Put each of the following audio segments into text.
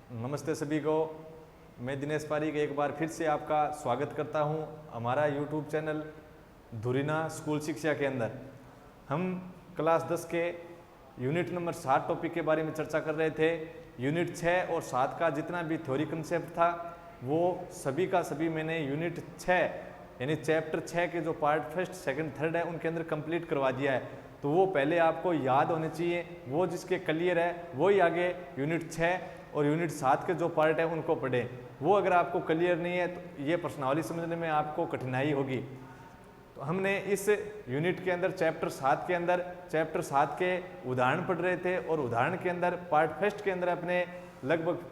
नमस्ते सभी को। मैं दिनेश पारीक एक बार फिर से आपका स्वागत करता हूं हमारा यूट्यूब चैनल धुरीना स्कूल शिक्षा के अंदर। हम क्लास 10 के यूनिट नंबर 7 टॉपिक के बारे में चर्चा कर रहे थे। यूनिट 6 और 7 का जितना भी थ्योरी कंसेप्ट था वो सभी का सभी मैंने यूनिट 6 यानी चैप्टर 6 के जो पार्ट फर्स्ट सेकंड थर्ड है उनके अंदर कंप्लीट करवा दिया है। तो वो पहले आपको याद होने चाहिए, वो जिसके क्लियर है वही आगे यूनिट 6 और यूनिट 7 के जो पार्ट है उनको पढ़ें। वो अगर आपको क्लियर नहीं है तो ये प्रश्नावली समझने में आपको कठिनाई होगी। तो हमने इस यूनिट के अंदर चैप्टर 7 के उदाहरण पढ़ रहे थे और उदाहरण के अंदर पार्ट फर्स्ट के अंदर अपने लगभग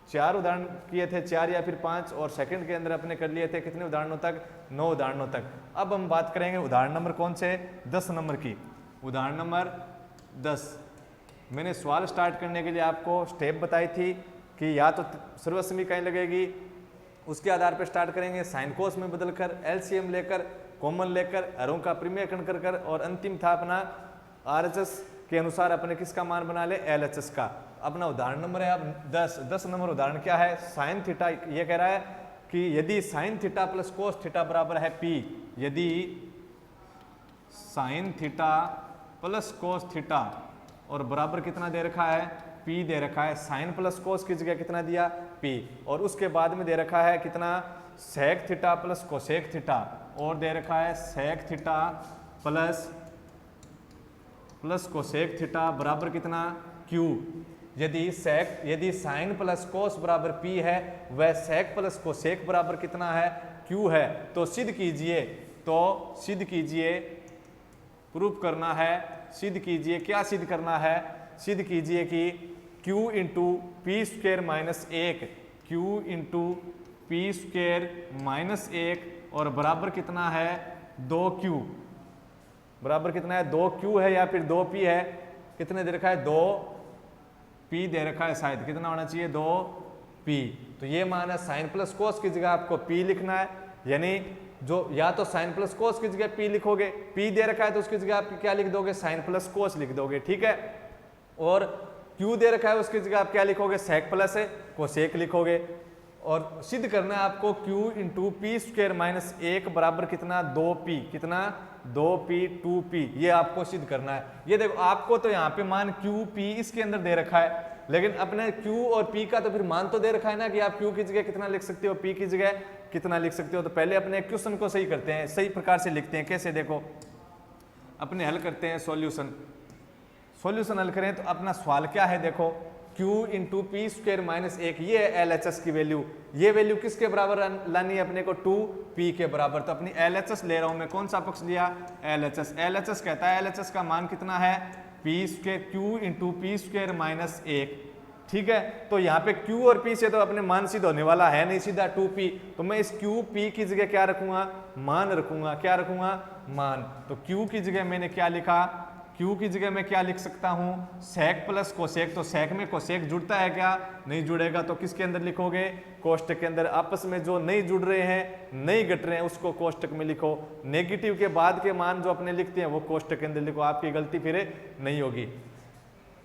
4 उदाहरण किए थे, 4 या फिर 5, और सेकंड के अंदर अपने कर लिए थे कितने उदाहरणों तक, 9 उदाहरणों तक। अब हम बात करेंगे उदाहरण नंबर कौन से, 10 नंबर की। उदाहरण नंबर 10 मैंने सवाल स्टार्ट करने के लिए आपको स्टेप बताई थी कि या तो सर्वसमी कहीं लगेगी, उसके आधार पर स्टार्ट करेंगे, साइन कोस में बदलकर, एलसीएम लेकर, कॉमन लेकर, हरों का प्रीमेयकरण कर और अंतिम था अपना आरएचएस के अनुसार अपने किसका मान बना ले, एलएचएस का। अपना उदाहरण नंबर है अब 10 नंबर उदाहरण क्या है, साइन थीटा। ये कह रहा है कि यदि sign theta plus cos theta बराबर है पी, यदि sign theta plus cos theta और बराबर कितना दे रखा है, पी दे रखा है। साइन प्लस कोस की जगह कितना दिया, पी, और उसके बाद में दे रखा है कितना, sec theta plus cosec theta, और दे रखा है sec theta plus cosec theta बराबर कितना, क्यू। यदि साइन प्लस कोस बराबर पी है वह सेक प्लस कोसेक बराबर कितना है, क्यू है। तो सिद्ध कीजिए, प्रूफ करना है, सिद्ध कीजिए, क्या सिद्ध करना है, सिद्ध कीजिए कि q into P square minus 1, Q into P square minus 1 और बराबर कितना है 2q, बराबर कितना है 2q है या फिर 2p है, कितने दे रखा है 2p दे रखा है, शायद कितना होना चाहिए 2p। तो ये मान है साइन प्लस कोस की जगह आपको p लिखना है, यानी जो या तो साइन प्लस कोस की जगह p लिखोगे, p दे रखा है तो उसकी जगह आप क्या लिख दोगे, साइन प्लस कोस लिख दोगे, ठीक है। और q दे रखा है उसकी जगह आप क्या लिखोगे, सेक प्लस कोसेक लिखोगे। और सिद्ध करना है आपको q into P square minus 1 बराबर कितना 2p, कितना 2p 2p, ये आपको सिद्ध करना है। ये देखो आपको तो यहाँ पे मान q p इसके अंदर दे रखा है, लेकिन अपने q और p का तो फिर मान तो दे रखा है ना कि आप q की जगह कितना लिख सकते हो, p की जगह कितना लिख सकते हो। तो पहले अपने क्वेश्चन को सही करते हैं, सही प्रकार से लिखते हैं। कैसे, देखो अपने हल करते हैं, सॉल्यूशन हल करें तो अपना सवाल क्या है, देखो q into P square minus 1, ये है एलएचएस की वैल्यू। ये वैल्यू किसके बराबर लानी है अपने को, 2p के बराबर। तो अपनी एलएचएस ले रहा हूं मैं, कौन सा पक्ष लिया, एलएचएस कहता है एलएचएस का मान कितना है, P square q into P square minus 1, ठीक है। तो यहाँ पे q और p से तो अपने मान सिद्ध होने वाला है नहीं, सीधा 2p। तो मैं इस q p की जगह क्या रखूंगा, मान रखूंगा, क्या रखूंगा, मान। तो q की जगह मैंने क्या लिखा, q की जगह मैं क्या लिख सकता हूँ, सेक प्लस कोसेक। तो सेक में कोसेक जुड़ता है क्या, नहीं जुड़ेगा, तो किसके अंदर लिखोगे, कोष्टक के अंदर। आपस में जो नहीं जुड़ रहे हैं, नहीं घट रहे हैं, उसको कोष्टक में लिखो। नेगेटिव के बाद के मान जो अपने लिखते हैं वो कोष्टक के अंदर लिखो, आपकी गलती फिर नहीं होगी।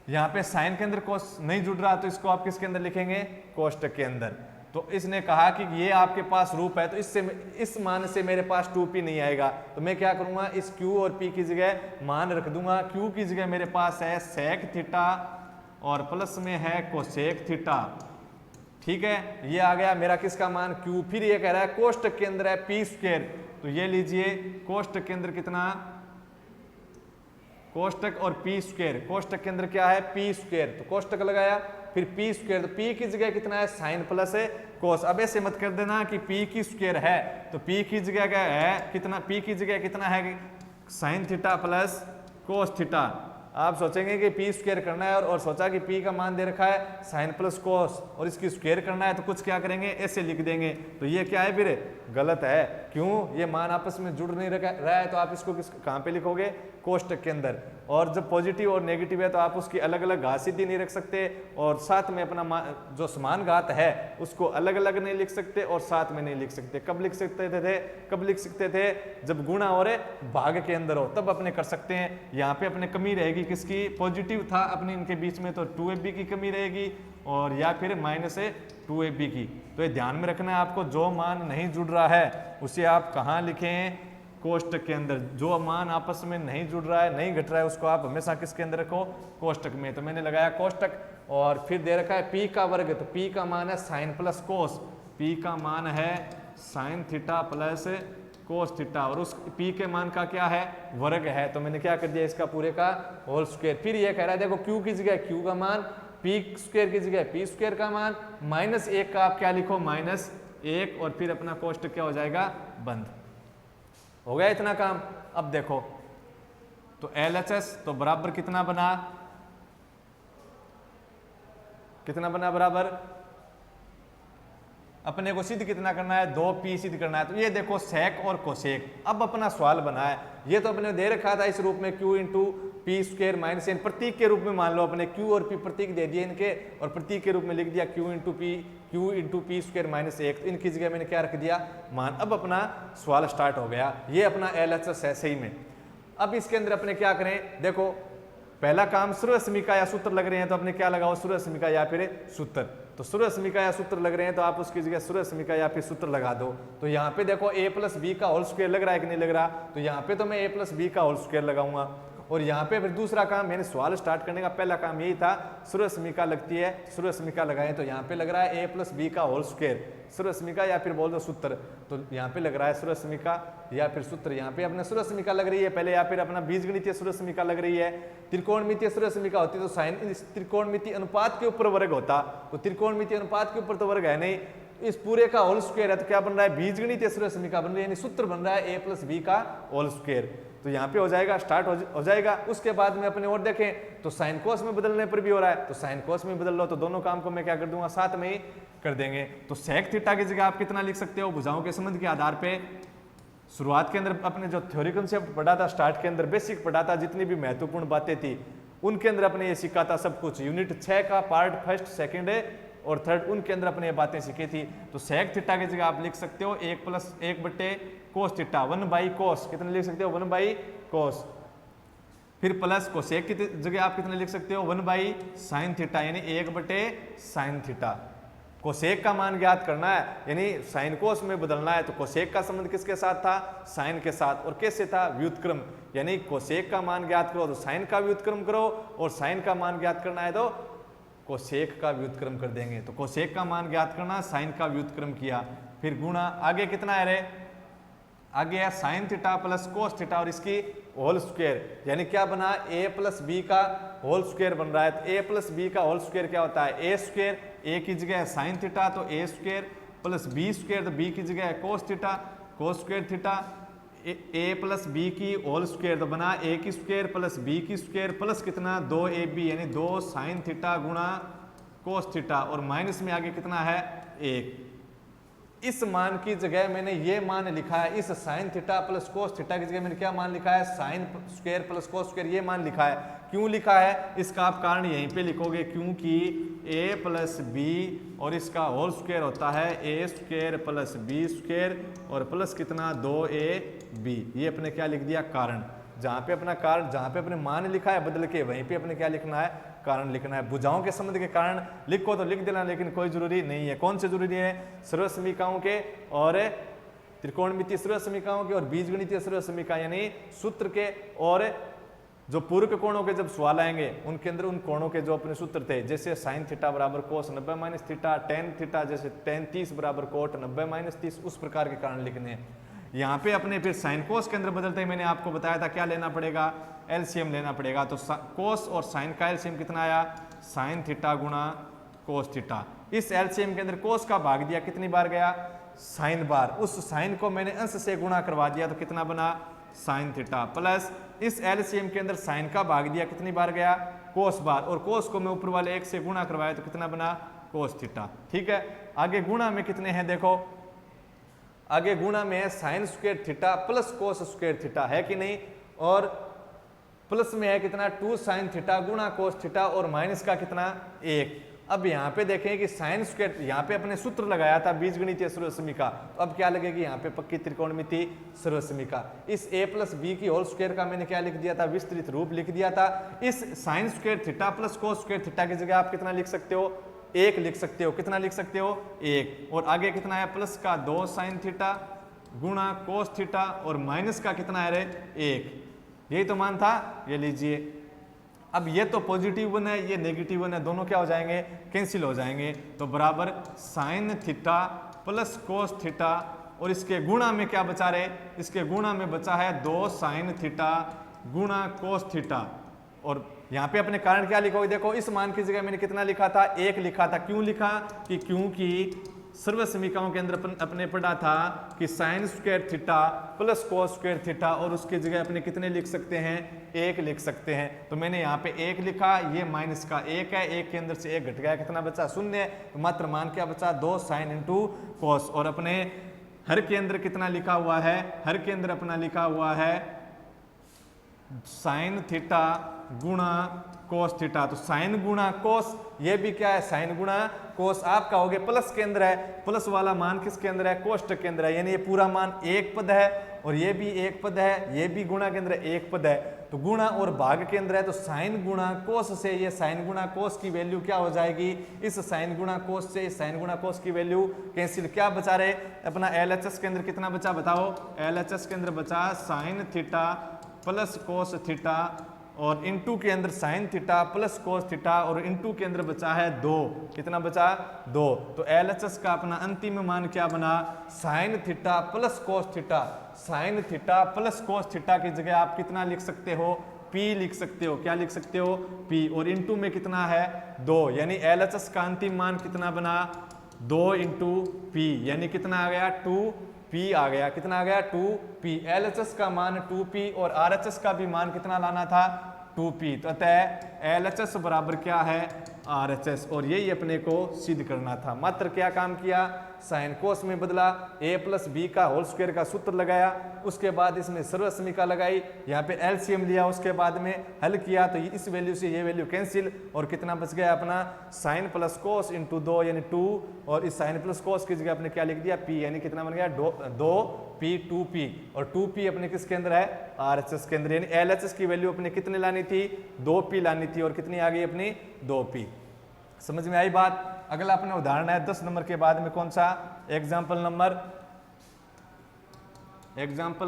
यहाँ पे साइन के अंदर कोस नहीं जुड़ रहा तो इसको आप किसके अंदर लिखेंगे, कोष्टक के अंदर। तो इसने कहा कि ये आपके पास रूप है, तो इस मान से मेरे पास 2p नहीं आएगा, तो मैं क्या करूंगा, इस q और p की जगह मान रख दूंगा। q की जगह मेरे पास है सेक थीटा और प्लस में है कोसेक थीटा, ठीक है। ये आ गया मेरा किसका मान, q। फिर ये कह रहा है कोष्टक के अंदर है पी स्क्वेयर, तो ये लीजिए कोष्टक के अंदर कितना, कोष्टक और पी स्क्वेयर, कोष्टक के अंदर क्या है, पी स्क्वेयर, तो कोष्टक लगाया, फिर पी स्क्वेयर, तो पी की जगह कितना है, साइन प्लस कोस। अब ऐसे मत कर देना कि पी की स्क्वेयर है, तो पी की जगह क्या है, कितना, पी की जगह कितना है, sine theta plus cos theta. आप सोचेंगे कि पी स्क्वेयर करना है और सोचा कि पी का मान दे रखा है साइन प्लस कोस और इसकी स्क्वेयर करना है, तो कुछ क्या करेंगे, ऐसे लिख देंगे। तो ये क्या है, फिर गलत है। क्यों, ये मान आपस में जुड़ नहीं रहा है, तो आप इसको कहाँ पे लिखोगे, कोष्टक के अंदर। और जब पॉजिटिव और नेगेटिव है तो आप उसकी अलग अलग घात सीधी नहीं रख सकते, और साथ में अपना जो समान घात है उसको अलग अलग नहीं लिख सकते और साथ में नहीं लिख सकते। कब लिख सकते थे? कब लिख सकते थे? जब गुणा और भाग के अंदर हो, तब अपने कर सकते हैं। यहाँ पे अपने कमी रहेगी किसकी? पॉजिटिव था अपने इनके बीच में, तो 2ab की कमी रहेगी, और या फिर -2ab की। तो ये ध्यान में रखना है आपको, जो मान नहीं जुड़ रहा है उसे आप कहाँ लिखें? कोष्टक के अंदर। जो मान आपस में नहीं जुड़ रहा है, नहीं घट रहा है, उसको आप हमेशा किसके अंदर रखो? कोष्टक में। तो मैंने लगाया कोष्टक, और फिर दे रखा है p का वर्ग, तो p का मान है साइन प्लस कोस, p का मान है sine theta plus cos theta, और उस p के मान का क्या है? वर्ग है। तो मैंने क्या कर दिया? इसका पूरे का होल स्क्वायर। फिर ये कह रहा है देखो q की जगह q का मान, p स्क्वायर की जगह p स्क्वायर का मान, -1 का आप क्या लिखो? -1, और फिर अपना कोष्टक क्या हो जाएगा? बंद। हो गया इतना काम। अब देखो तो LHS तो बराबर कितना बना? कितना बना बराबर? अपने को सिद्ध कितना करना है? 2p सिद्ध करना है। तो ये देखो सेक और कोसेक। अब अपना सवाल बना है, ये तो अपने दे रखा था इस रूप में q into P square minus n, प्रतीक के रूप में मान लो अपने q और p प्रतीक दे दिए इनके, और प्रतीक के रूप में लिख दिया q into P square minus 1। तो इनकी जगह मैंने क्या रख दिया? मान। अब अपना सवाल स्टार्ट हो गया। ये अपना LHS है सही में। अब इसके अंदर अपने क्या करें? देखो पहला काम सूर्यसमीका या सूत्र लग रहे हैं तो अपने क्या लगाओ? सूर्यसमीका या फिर सूत्र। तो सूर्यसमीका या सूत्र लग रहे हैं तो आप उसकी जगह सूर्यसमीका या फिर सूत्र लगा दो। तो यहाँ पे देखो a प्लस बी का होल स्क्वायर लग रहा है कि नहीं लग रहा? तो यहाँ पे तो मैं a प्लस बी का होल स्क्वायर लगाऊंगा। और यहाँ पे फिर दूसरा काम, मैंने सवाल स्टार्ट करने का पहला काम यही था, सूर्यसमीका लगती है, सूर्यसमीका लगाएं। तो यहाँ पे लग रहा है a प्लस बी का होल स्क्वायर, सूर्यसमीका या फिर बोल दो सूत्र। तो यहाँ पे लग रहा है सूर्यसमीका या फिर सूत्र। यहाँ पे अपने सूर्यसमीका लग रही है पहले, या फिर अपना बीजगणितीय सूर्यसमीका लग रही है। त्रिकोणमितीय सूर्यसमीका होती तो साइन त्रिकोणमितीय अनुपात के ऊपर वर्ग होता, तो त्रिकोणमितीय अनुपात के ऊपर तो वर्ग है नहीं, इस पूरे का होल स्क्वायर है। तो क्या बन रहा है? बीजगणितीय सूर्यसमीका बन रही है, यानी सूत्र बन रहा है a प्लस बी का होल स्क्वायर। तो यहाँ पे हो जाएगा, स्टार्ट हो जाएगा। उसके बाद में अपने और देखें तो साइन कोस में बदलने पर भी हो रहा है, तो साइन कोस में बदल लो, तो दोनों काम को मैं क्या कर दूंगा? साथ में ही कर देंगे। तो सेक थीटा की जगह आप कितना लिख सकते हो? भुजाओं के संबंध के आधार पे शुरुआत के अंदर अपने जो थ्योरी कंसेप्ट पढ़ा था, स्टार्ट के अंदर बेसिक पढ़ा था, जितनी भी महत्वपूर्ण बातें थी उनके अंदर अपने ये सीखा था सब कुछ। यूनिट 6 का पार्ट फर्स्ट, सेकंड और थर्ड, उनके अंदर अपने ये बातें सीखी थी। तो सेक थीटा की जगह आप लिख सकते हो 1 प्लस 1 बटे कोस थीटा, 1 बाई कोस। कितने लिख सकते हो? 1 बाई कोस। फिर प्लस कोसेक की जगह आप कितने लिख सकते हो? 1 बाई साइन थीटा, यानी 1 बटे साइन थीटा। कोसेक का मान ज्ञात करना है, यानी साइन कोस में बदलना है। तो कोसेक का संबंध किसके साथ था? साइन के साथ। और कैसे था? व्युत्क्रम, यानी कोसेक का मान ज्ञात करो तो साइन का व्युत्क्रम करो, और साइन का मान ज्ञात करना है तो कोसेक का व्युत्क्रम कर देंगे। तो कोसेक का मान ज्ञात करना, साइन का व्युत्क्रम किया, फिर गुणा। आगे कितना है रे? आगे है sine theta plus cos theta और इसकी होल स्क्वायर, यानी क्या बना? a प्लस बी का होल स्क्वायर बन रहा है। तो a प्लस बी का होल स्क्वायर क्या होता है? a स्क्वायर, a की जगह है साइन थीटा तो a square, plus b square तो b की जगह है cos theta, cos square theta, a plus B की होल स्क्वायर तो बना a की स्क्वायर प्लस b की स्क्वायर प्लस कितना? 2ab, यानी 2 साइन थीटा गुणा कोस थीटा, और माइनस में आगे कितना है? 1। इस मान की जगह मैंने ये मान लिखा है, इस sign theta plus cos theta की जगह मैंने क्या मान लिखा है? Sign square plus cos square, ये मान लिखा है। क्यों लिखा है? इसका आप कारण यहीं पे लिखोगे, क्योंकि a प्लस बी और इसका होल स्क्वायर होता है a square plus B square, और प्लस कितना? 2ab। ये अपने क्या लिख दिया? कारण। जहाँ पे अपना कारण, जहाँ पे अपने मान लिखा है बदल के, वहीं पे अपने क्या लिखना है? कारण लिखना है। भुजाओं के संबंध के कारण लिखो तो लिख देना, लेकिन कोई जरूरी नहीं है। कौन से जरूरी है? सर्वसमीकाओं के और त्रिकोणमितीय सर्वसमीकाओं के और बीजगणितीय सर्वसमीका, यानी सूत्र के, और जो पूरक कोणों के जब सवाल आएंगे उनके अंदर उन कोणों के जो अपने सूत्र थे, जैसे साइन थीटा बराबर कोस 90 माइनस थीटा, टेन थीटा जैसे टेन 30 बराबर कोट 90 माइनस 30, उस प्रकार के कारण लिखने हैं। यहाँ पे अपने फिर साइन कोस के अंदर बदलते ही मैंने आपको बताया था क्या लेना पड़ेगा? एलसीएम लेना पड़ेगा। तो कोस और साइन का एलसीएम कितना आया? साइन थीटा गुणा कोस थीटा। इस एलसीएम के अंदर कोस का भाग दिया, कितनी बार गया? Sine bar. उस साइन को मैंने अंश से गुणा करवा दिया, तो कितना बना? साइन थीटा, प्लस इस एलसीएम के अंदर साइन का भाग दिया, कितनी बार गया? कोस बार, और कोस को मैं ऊपर वाले 1 से गुणा करवाया तो कितना बना? Cos theta. ठीक है, आगे गुणा में कितने हैं? देखो आगे गुणा में है sine square theta plus cos square theta, है कि नहीं? और प्लस में है कितना 2 साइन थीटा गुणा कोस थीटा और माइनस का कितना 1। अब यहाँ पे देखें कि साइन स्क्वायर, यहाँ पे अपने सूत्र लगाया था बीजगणितीय सर्वसमीका, तो अब क्या लगेगी यहाँ पे पक्की त्रिकोणमितीय सर्वसमीका। इस a प्लस बी की होल स्क्वायर का मैंने क्या लिख दिया था, विस्तृत रूप लिख दिया था। इस sine square theta plus cos square theta की जगह आप कितना लिख सकते हो, 1 लिख सकते हो। कितना लिख सकते हो, 1। और आगे कितना है, प्लस का 2 साइन थीटा गुणा कोस थीटा और माइनस का कितना है रे 1। यही तो मान था, ये लीजिए। अब ये तो पॉजिटिव वन है, ये नेगेटिव वन है, दोनों क्या हो जाएंगे, कैंसिल हो जाएंगे। तो बराबर sign theta plus cos theta और इसके गुणा में क्या बचा रहे, इसके गुणा में बचा है 2 साइन थीटा गुणा कोस थीटा। और यहाँ पे अपने कारण क्या लिखोगे, देखो इस मान की जगह मैंने कितना लिखा था, 1 लिखा था। क्यों लिखा कि क्योंकि सर्वसमीकाओं के अंदर अपने पढ़ा था कि sine square theta plus cos square theta और उसकी जगह अपने कितने लिख सकते हैं, 1 लिख सकते हैं। तो मैंने यहाँ पे 1 लिखा, ये माइनस का 1 है, 1 के अंदर से 1 घट गया, कितना बचा 0। तो मात्र मान क्या बचा, 2 साइन इंटू कोस। और अपने हर के अंदर कितना लिखा हुआ है, हर के अंदर अपना लिखा हुआ है साइन थीटा गुणा कोस थीटा। तो साइन गुणा कोस, ये भी क्या है, साइन गुणा कोस। आपका हो गया प्लस के अंदर है, प्लस वाला मान किसके अंदर है, कोष्टक के अंदर है, यानी ये पूरा मान एक पद है और ये भी एक पद है, ये भी गुणा के अंदर एक पद है। तो गुणा और भाग के अंदर है, तो साइन गुणा कोस से ये साइन गुणा कोस की वैल्यू क्या हो जाएगी, इस साइन गुणा कोस से इस साइन गुणा कोस की वैल्यू कैंसिल। क्या बचा रहे अपना LHS के अंदर कितना बचा बताओ, LHS के अंदर बचा sign theta plus cos theta और इनटू के अंदर sign theta plus cos theta और इनटू के अंदर बचा है 2। कितना बचा, 2। तो LHS का अपना अंतिम मान क्या बना, sign theta plus cos theta. Sign theta plus cos theta की जगह आप कितना लिख सकते हो, P लिख सकते हो। क्या लिख सकते हो, P। और इनटू में कितना है 2, यानी LHS का अंतिम मान कितना बना, 2 इंटू P, यानी कितना आ गया 2P आ गया। कितना आ गया 2P। LHS का मान 2P और RHS का भी मान कितना लाना था 2P। तो अतः LHS बराबर क्या है RHS, और यही अपने को सिद्ध करना था। मात्र क्या काम किया, साइन कोस में बदला, a प्लस बी का होल स्क्वायर का सूत्र लगाया, उसके बाद इसमें सर्वसमीका लगाई, यहाँ पे LCM लिया, उसके बाद में हल किया तो इस वैल्यू से ये वैल्यू कैंसिल और कितना बच गया अपना साइन प्लस कोस इंटू 2 यानी 2 और इस साइन प्लस कोस की जगह आपने क्या लिख दिया P, यानी कितना बन गया 2P 2P और 2P अपने किसके अंदर है RHS के अंदर। यानी LHS की वैल्यू अपने कितने लानी थी 2P लानी थी और कितनी आ गई अपनी 2P। समझ में आई बात। अगला अपना उदाहरण है 10 नंबर के बाद में कौन सा, एग्जाम्पल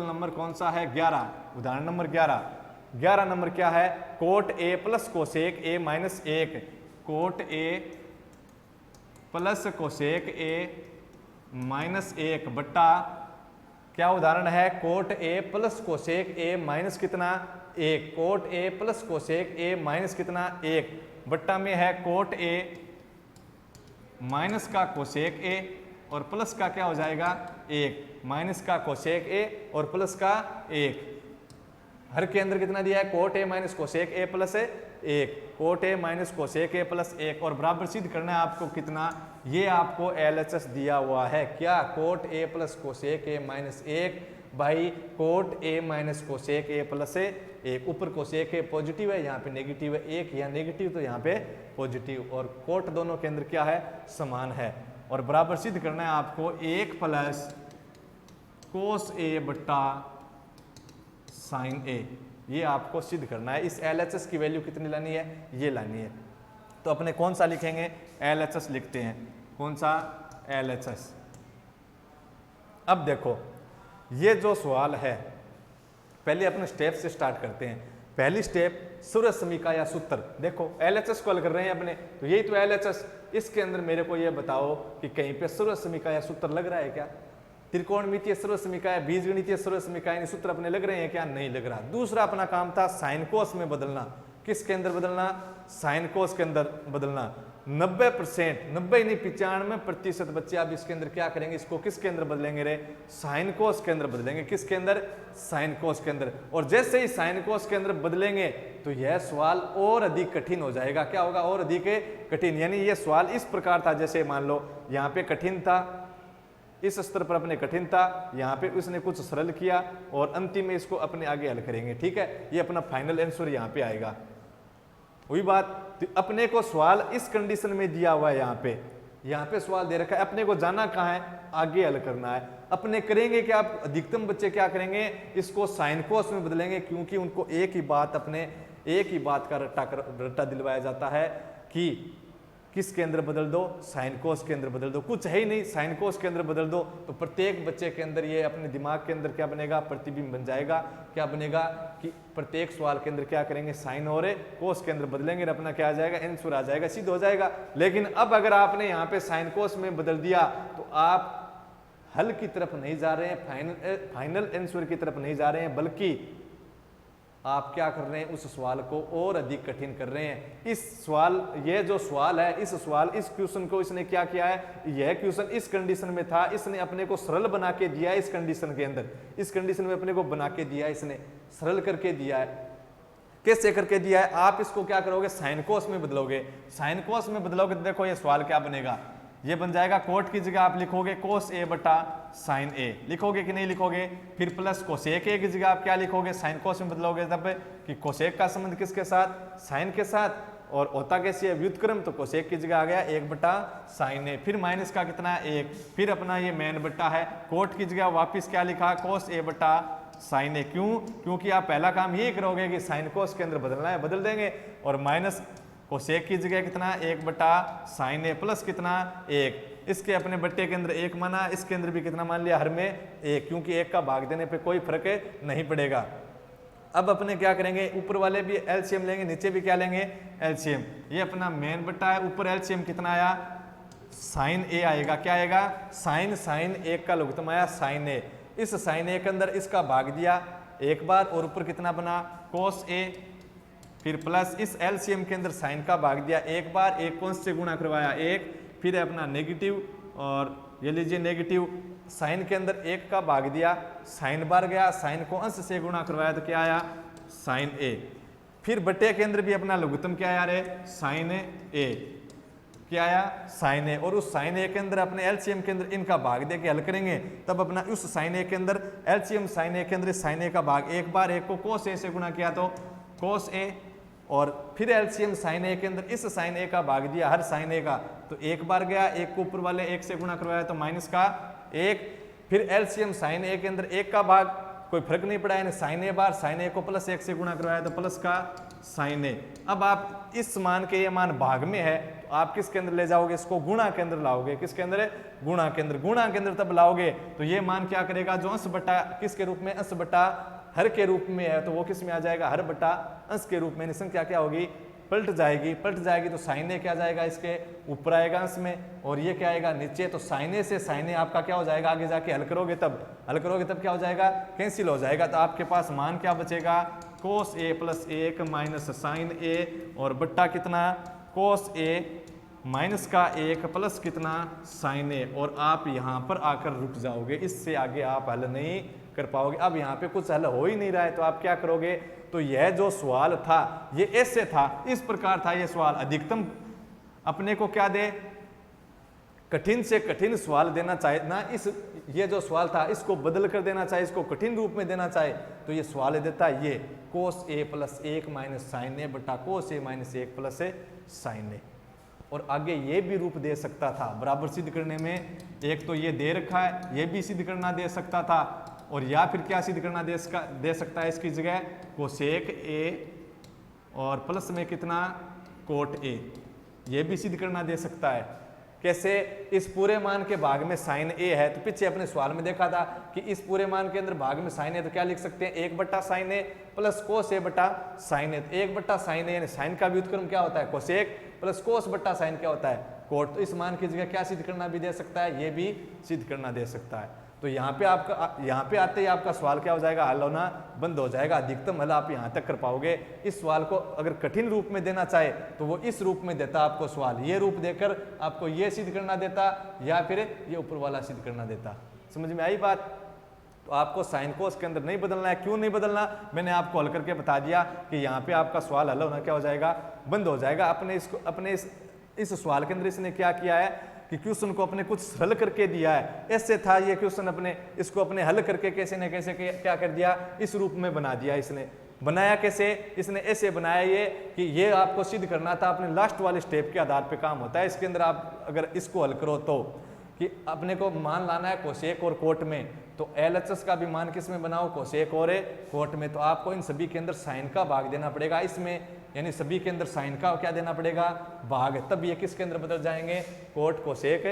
नंबर कौन सा है 11, उदाहरण नंबर 11 नंबर क्या है, cot A plus cosec A minus 1, cot A plus cosec A minus 1 बट्टा क्या उदाहरण है, cot A plus cosec A minus कितना 1, cot A plus cosec A minus कितना 1 बट्टा में है कोट A माइनस का कोसेक A और प्लस का क्या हो जाएगा 1, माइनस का कोसेक A और प्लस का 1। हर के अंदर कितना दिया है, cot A minus cosec A plus 1, cot A minus cosec A plus 1 और बराबर सिद्ध करना है आपको कितना, ये आपको LHS दिया हुआ है क्या, cot A plus cosec A minus 1 भाई cot A minus cosec A plus 1। ऊपर कोसेक A पॉजिटिव है, यहाँ पे नेगेटिव है, 1 यहाँ नेगेटिव तो यहाँ पे पॉजिटिव, और कोट दोनों के अंदर क्या है समान है। और बराबर सिद्ध करना है आपको 1 प्लस कोस A बट्टा साइन A, ये आपको सिद्ध करना है। इस LHS की वैल्यू कितनी लानी है, ये लानी है। तो अपने कौन सा लिखेंगे, LHS लिखते हैं, कौन सा LHS। अब देखो ये जो सवाल है पहले अपने स्टेप से स्टार्ट करते हैं। पहली स्टेप सर्वसमीका या सूत्र, देखो LHS को हल कर रहे हैं अपने, तो यही तो LHS। इसके अंदर मेरे को ये बताओ कि कहीं पे सर्वसमीका या सूत्र लग रहा है क्या, त्रिकोणमितीय सर्वसमीका या बीजगणितीय सर्वसमीका यानी सूत्र अपने लग रहे हैं क्या, नहीं लग रहा। दूसरा अपना काम था साइन कोस में बदलना, किसके अंदर बदलना, साइन कोस के अंदर बदलना। 90% 90 नहीं 95% बच्चे आप इसके अंदर क्या करेंगे, इसको किसके अंदर बदलेंगे रे, साइन कोस के अंदर बदलेंगे। किसके अंदर, साइन कोस के अंदर। और जैसे ही साइन कोस के अंदर बदलेंगे तो यह सवाल और अधिक कठिन हो जाएगा। क्या होगा, और अधिक कठिन। यानी यह सवाल इस प्रकार था, जैसे मान लो यहाँ पे कठिन था, इस स्तर पर अपने कठिन था, यहाँ पे उसने कुछ सरल किया और अंतिम में इसको अपने आगे हल करेंगे। ठीक है, ये अपना फाइनल आंसर यहाँ पे आएगा। वही बात, तो अपने को सवाल इस कंडीशन में दिया हुआ है, यहाँ पे सवाल दे रखा है, अपने को जाना कहाँ है, आगे हल करना है। अपने करेंगे कि आप अधिकतम बच्चे क्या करेंगे, इसको साइन कोस में बदलेंगे, क्योंकि उनको एक ही बात का रट्टा दिलवाया जाता है कि किसके अंदर बदल दो, साइन कोस के अंदर बदल दो। कुछ है ही नहीं, साइन कोस के अंदर बदल दो, तो प्रत्येक बच्चे के अंदर ये अपने दिमाग के अंदर क्या बनेगा, प्रतिबिंब बन जाएगा। क्या बनेगा कि प्रत्येक सवाल के अंदर क्या करेंगे, साइन और कोस के अंदर बदलेंगे और अपना क्या आ जाएगा, आंसर आ जाएगा, सिद्ध हो जाएगा। लेकिन अब अगर आपने यहाँ पे साइन कोस में बदल दिया तो आप हल की तरफ नहीं जा रहे हैं, फाइनल आंसर की तरफ नहीं जा रहे हैं, बल्कि आप क्या कर रहे हैं, उस सवाल को और अधिक कठिन कर रहे हैं। ये जो सवाल है, इस क्वेश्चन को इसने क्या किया है, यह क्वेश्चन इस कंडीशन में था, इसने अपने को सरल बना के दिया है। इस कंडीशन के अंदर, इस कंडीशन में अपने को बना के दिया है, इसने सरल करके दिया है। कैसे करके दिया है, आप इसको क्या करोगे, साइन कोस में बदलोगे। साइन कोस में बदलोगे तो देखो ये सवाल क्या बनेगा, ये बन जाएगा, कोट की जगह आप लिखोगे कोस ए बटा साइन ए, लिखोगे कि नहीं लिखोगे। फिर प्लस कोसेक ए की जगह आप क्या लिखोगे, साइन कोस में बदलोगे तब कि कोसेक का संबंध किसके साथ, साइन के साथ, और होता कैसे है, व्युत्क्रम, तो कोसेक की जगह आ गया 1 बटा साइन ए। फिर माइनस का कितना है 1, फिर अपना ये मेन बट्टा है, कोट की जगह वापिस क्या लिखा, कोस ए बटा साइन ए। क्यों, क्योंकि आप पहला काम ये करोगे कि साइन कोस के अंदर बदलना है, बदल देंगे, और माइनस कोसेक की जगह कितना 1 बटा साइन ए, प्लस कितना 1, इसके अपने बट्टे के अंदर 1 माना, इसके अंदर भी कितना मान लिया, हर में 1, क्योंकि 1 का भाग देने पे कोई फर्क नहीं पड़ेगा। अब अपने क्या करेंगे, ऊपर वाले भी एलसीएम लेंगे, नीचे भी क्या लेंगे, एलसीएम। ये अपना मेन बट्टा है, ऊपर एलसीएम कितना आया, साइन ए आएगा, क्या आएगा, साइन 1 का लघुत्तम आया साइन ए। इस साइन ए के अंदर इसका भाग दिया एक बार, और ऊपर कितना बना, कोस ए, फिर प्लस इस एलसीएम के अंदर साइन का भाग दिया एक बार, एक कौन से गुणा करवाया 1, फिर है अपना नेगेटिव, और ये लीजिए नेगेटिव, साइन के अंदर 1 का भाग दिया, साइन बार गया, साइन को अंश से गुणा करवाया तो क्या आया, साइन ए। फिर बट्टे के अंदर भी अपना लघुत्तम क्या आया रे, साइन ए, क्या आया, साइन ए, और उस साइन ए के अंदर अपने एलसीएम के अंदर इनका भाग दे के हल करेंगे, तब अपना उस साइन ए के अंदर एलसीएम साइन ए के अंदर साइन ए का भाग एक बार, एक को कोस ए से गुणा किया तो कोस ए, और फिर एलसीएम साइन ए के अंदर इस साइन ए का भाग दिया हर साइन ए का, तो एक बार गया, एक को ऊपर वाले 1 से गुणा करवाया तो माइनस का 1, फिर एलसीएम साइन ए के अंदर 1 का भाग, कोई फर्क नहीं पड़ा, यानी साइन ए बार साइन ए को प्लस 1 से गुणा करवाया तो प्लस का साइन ए। अब आप इस मान के ये मान भाग में है, तो आप किसके अंदर ले जाओगे, इसको गुणा के अंदर लाओगे, किसके अंदर, गुणा के अंदर। गुणा के अंदर तब लाओगे तो ये मान क्या करेगा, जो अंश बटा किसके रूप में, अंश बटा हर के रूप में है, तो वो किस में आ जाएगा, हर बटा अंश के रूप में। संख्या क्या होगी, पलट जाएगी, तो साइन ए क्या जाएगा, इसके ऊपर आएगा अंश में, और ये क्या आएगा नीचे, तो साइन ए से साइन ए आपका क्या हो जाएगा, आगे जाके हल करोगे तब क्या हो जाएगा, कैंसिल हो जाएगा, तो आपके पास मान क्या बचेगा, कोस ए प्लस 1 माइनस साइन ए, और बट्टा कितना, कोस ए माइनस का 1 प्लस कितना, साइन ए, और आप यहाँ पर आकर रुक जाओगे, इससे आगे आप हल नहीं कर पाओगे। अब यहाँ पे कुछ हल हो ही नहीं रहा है, तो आप क्या करोगे, तो यह जो सवाल था ये ऐसे था, इस प्रकार था ये सवाल। अधिकतम अपने को क्या दे, कठिन से कठिन सवाल देना चाहे ना, ये जो सवाल था इसको बदल कर देना चाहे, इसको कठिन रूप में देना चाहे, तो ये सवाल देता है ये कोस ए प्लस 1 माइनस साइन ए बटा कोस ए माइनस 1 प्लस साइन ए। और आगे ये भी रूप दे सकता था बराबर सिद्ध करने में, एक तो ये दे रखा है, ये भी सिद्ध करना दे सकता था, और या फिर क्या सिद्ध करना दे सकता है, इसकी जगह कोसेक ए और प्लस में कितना, कोट ए, ये भी सिद्ध करना दे सकता है। कैसे, इस पूरे मान के भाग में साइन ए है, तो पीछे अपने सवाल में देखा था कि इस पूरे मान के अंदर भाग में साइन ए, तो क्या लिख सकते हैं, 1 बट्टा साइन ए प्लस कोस ए बटा साइन ए। 1 बट्टा साइन ए, साइन का व्युत्क्रम क्या होता है, कोसेक, प्लस कोस बट्टा साइन क्या होता है, कोट। तो इस मान की जगह क्या सिद्ध करना भी दे सकता है, ये भी सिद्ध करना दे सकता है। तो यहाँ पे आते ही आपका सवाल क्या हो जाएगा, हल होना बंद हो जाएगा, अधिकतम हल आप यहाँ तक कर पाओगे। इस सवाल को अगर कठिन रूप में देना चाहे तो वो इस रूप में देता आपको सवाल, ये रूप देकर आपको ये सिद्ध करना देता, या फिर ये ऊपर वाला सिद्ध करना देता। समझ में आई बात। तो आपको साइन कोस के अंदर नहीं बदलना है। क्यों नहीं बदलना, मैंने आपको हल करके बता दिया कि यहाँ पे आपका सवाल हल होना क्या हो जाएगा, बंद हो जाएगा। इस सवाल के अंदर इसने क्या किया है कि क्वेश्चन को अपने कुछ सरल करके दिया है, ऐसे था ये क्वेश्चन, अपने इसको अपने हल करके कैसे न कैसे क्या कर दिया, इस रूप में बना दिया। इसने बनाया कैसे, इसने ऐसे बनाया ये कि ये आपको सिद्ध करना था अपने लास्ट वाले स्टेप के आधार पे काम होता है। इसके अंदर आप अगर इसको हल करो तो कि अपने को मान लाना है कोसेक और कोट में, तो LHS का भी मान किस में बनाओ, कोसेक और कोट में। तो आपको इन सभी के अंदर साइन का भाग देना पड़ेगा इसमें, यानी सभी के अंदर साइन का क्या देना पड़ेगा, भाग, तब ये किसके अंदर बदल जाएंगे, कोट कोसेक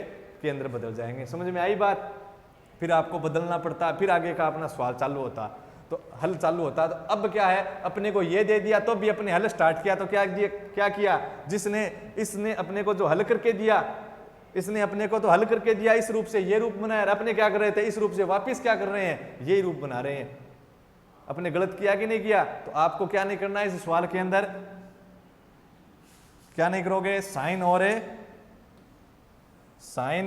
के अंदर बदल जाएंगे। समझ में आई बात। फिर आपको बदलना पड़ता, फिर आगे का अपना सवाल चालू होता, तो हल चालू होता। तो अब क्या है, अपने को ये दे दिया तो भी अपने हल स्टार्ट किया, तो क्या किया, जिसने इसने अपने को जो हल करके दिया, इसने अपने को तो हल करके दिया इस रूप से, ये रूप बनाया, अपने क्या कर रहे थे, इस रूप से वापस क्या कर रहे हैं, ये रूप बना रहे हैं। अपने गलत किया कि नहीं किया। तो आपको क्या नहीं करना है, इस सवाल के अंदर क्या नहीं करोगे, साइन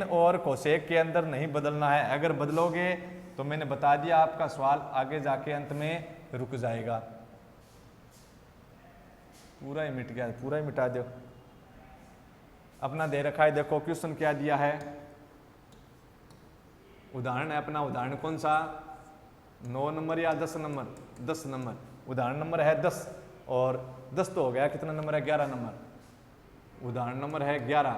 और कोसेक के अंदर नहीं बदलना है। अगर बदलोगे तो मैंने बता दिया आपका सवाल आगे जाके अंत में रुक जाएगा। पूरा ही मिट गया, पूरा ही मिटा दो। अपना दे रखा है, देखो क्वेश्चन क्या दिया है, उदाहरण है अपना, उदाहरण कौन सा, 9 नंबर या 10 नंबर, 10 नंबर। उदाहरण नंबर है 10, और 10 तो हो गया, कितना नंबर है, 11 नंबर। उदाहरण नंबर है 11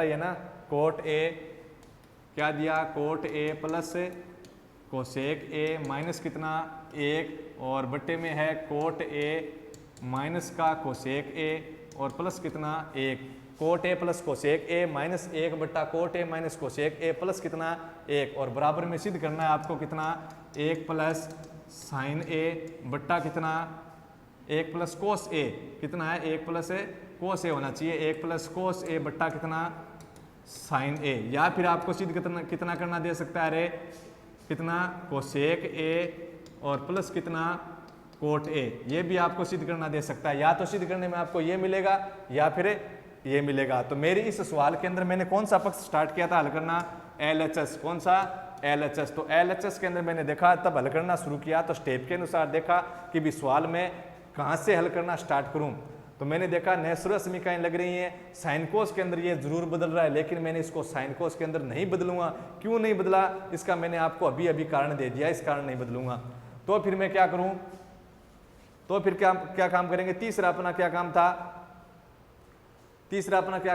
ये ना, कोट ए क्या दिया, coat A plus cosec A minus कितना 1, और बट्टे में है कोट ए माइनस का कोसेक ए और प्लस कितना 1, coat A plus cosec A minus 1 बट्टा cot A minus cosec A plus कितना 1, और बराबर में सिद्ध करना है आपको कितना 1 प्लस साइन ए बट्टा कितना 1 प्लस कोस ए, कितना है 1 प्लस कोस ए होना चाहिए, 1 प्लस कोस ए बट्टा कितना साइन ए। या फिर आपको सिद्ध कितना करना दे सकता है, अरे कितना कोसेक ए और प्लस कितना कोट ए, ये भी आपको सिद्ध करना दे सकता है। या तो सिद्ध करने में आपको ये मिलेगा या फिर ये मिलेगा। तो मेरे इस सवाल के अंदर मैंने कौन सा पक्ष स्टार्ट किया था हल करना, LHS, कौन सा LHS। तो LHS के अंदर मैंने देखा, तब हल करना शुरू किया, तो स्टेप के अनुसार देखा कि भी सवाल में कहाँ से हल करना स्टार्ट करूँ। तो मैंने देखा नैसुरल समीकरण लग रही हैं, साइन कोस के अंदर ये जरूर बदल रहा है, लेकिन मैंने इसको साइन कोस के अंदर नहीं बदलूंगा। क्यों नहीं बदला, इसका मैंने आपको अभी अभी कारण दे दिया, इस कारण नहीं बदलूंगा। तो फिर मैं क्या करूं, तो फिर क्या काम करेंगे, तीसरा अपना क्या